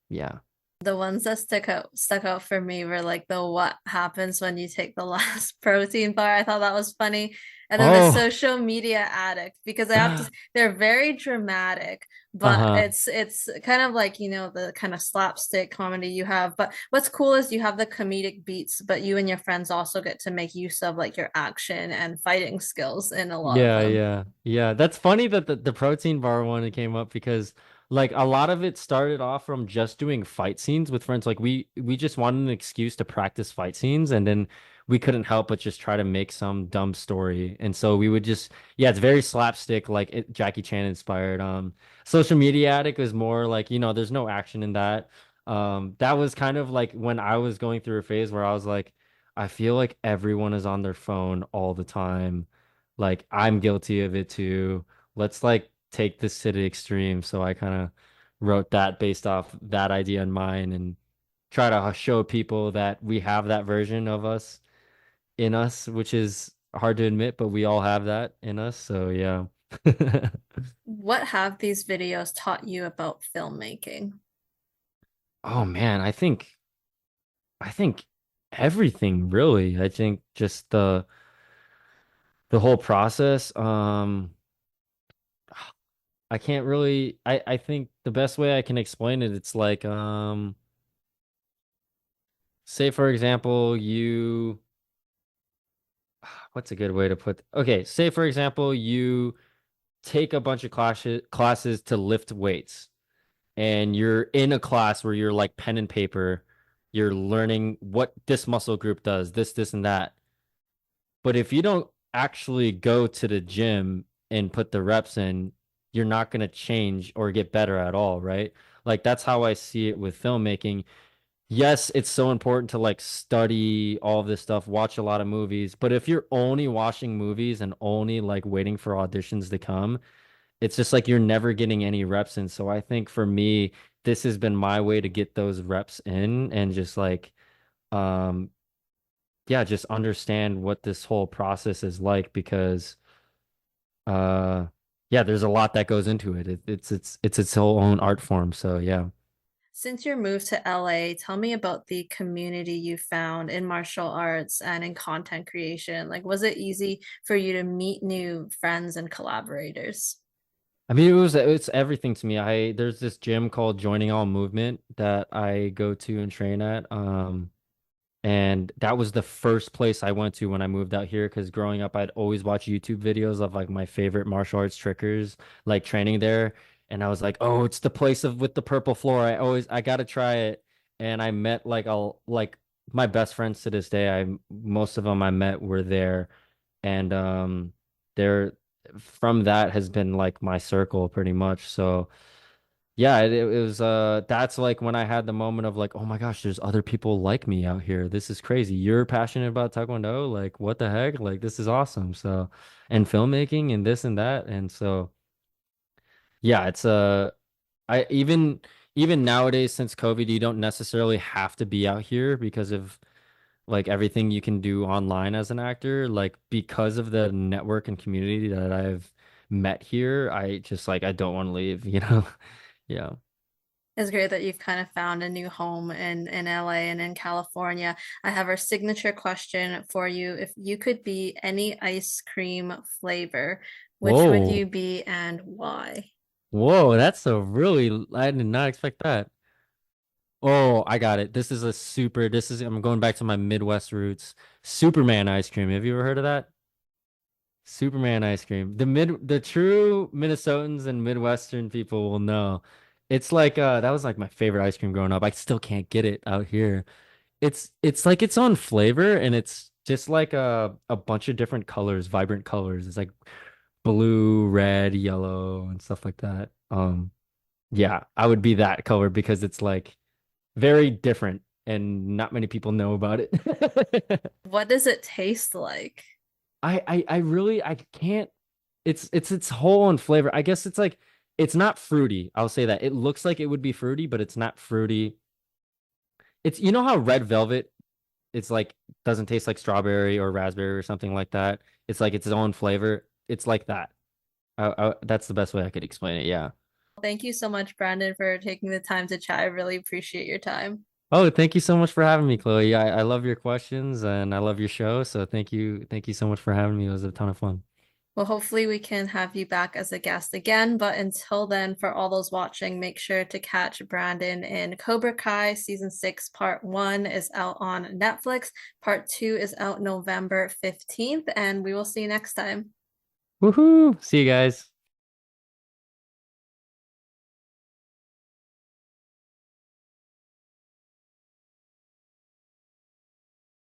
Yeah.
The ones that stuck out for me were like the what happens when you take the last protein bar. I thought that was funny. And then the
Oh,
social media addict, because I have to, they're very dramatic, but
uh-huh.
it's kind of like, you know, the kind of slapstick comedy you have. But what's cool is you have the comedic beats, but you and your friends also get to make use of like your action and fighting skills in a lot of
Yeah,
them.
yeah, yeah. That's funny that the protein bar one came up because like a lot of it started off from just doing fight scenes with friends. Like we just wanted an excuse to practice fight scenes, and then we couldn't help but just try to make some dumb story. And so we would just yeah, it's very slapstick, like Jackie Chan inspired. Social Media Addict was more like, there's no action in that. That was kind of like when I was going through a phase where I was like, I feel like everyone is on their phone all the time, like I'm guilty of it too. Let's like take this to the extreme. So I kind of wrote that based off that idea in mind and try to show people that we have that version of us in us, which is hard to admit, but we all have that in us. So yeah.
What have these videos taught you about filmmaking?
Oh man, I think everything really. I think just the whole process. I can't really I think the best way I can explain it, it's like say for example, what's a good way to put okay, say for example, you take a bunch of classes to lift weights and you're in a class where you're like pen and paper, you're learning what this muscle group does, this and that. But if you don't actually go to the gym and put the reps in, you're not going to change or get better at all, right? Like that's how I see it with filmmaking. Yes, it's so important to like study all of this stuff, watch a lot of movies, but if you're only watching movies and only like waiting for auditions to come, it's just like you're never getting any reps in. So I think for me, this has been my way to get those reps in and just like um yeah, just understand what this whole process is like because uh yeah, there's a lot that goes into it. It's its whole own art form. So yeah.
Since your move to LA, tell me about the community you found in martial arts and in content creation. Like, was it easy for you to meet new friends and collaborators?
I mean, it's everything to me. There's this gym called Joining All Movement that I go to and train at. And that was the first place I went to when I moved out here because growing up, I'd always watch YouTube videos of like my favorite martial arts trickers like training there. And I was like, oh, it's the place of with the purple floor. I gotta try it. And I met like my best friends to this day. I most of them I met were there. And they're from that has been like my circle pretty much. So yeah, it was that's like when I had the moment of like, oh my gosh, there's other people like me out here. This is crazy. You're passionate about taekwondo? Like what the heck? Like this is awesome. So and filmmaking and this and that. And so yeah, it's I even nowadays since COVID, you don't necessarily have to be out here because of like everything you can do online as an actor. Like because of the network and community that I've met here, I just like I don't want to leave, you know? Yeah.
It's great that you've kind of found a new home in LA and in California. I have our signature question for you. If you could be any ice cream flavor, which would
Whoa.
you be and why?
Whoa, that's a really, I did not expect that. Oh, I got it. I'm going back to my Midwest roots. Superman ice cream. Have you ever heard of that? Superman ice cream. The true Minnesotans and Midwestern people will know. It's like that was like my favorite ice cream growing up. I still can't get it out here. It's like its own flavor and it's just like a bunch of different colors, vibrant colors. It's like blue, red, yellow, and stuff like that. Yeah, I would be that color because it's like very different and not many people know about it.
What does it taste like?
I really I can't it's its whole own flavor. I guess it's like it's not fruity. I'll say that. It looks like it would be fruity, but it's not fruity. It's you know how red velvet it's like doesn't taste like strawberry or raspberry or something like that. It's like its own flavor. It's like that. That's the best way I could explain it. Yeah.
Thank you so much, Brandon, for taking the time to chat. I really appreciate your time.
Oh, thank you so much for having me, Chloe. I love your questions and I love your show. So thank you so much for having me. It was a ton of fun.
Well, hopefully we can have you back as a guest again. But until then, for all those watching, make sure to catch Brandon in Cobra Kai. Season 6, Part 1 is out on Netflix. Part 2 is out November 15th, and we will see you next time.
Woohoo! See you guys.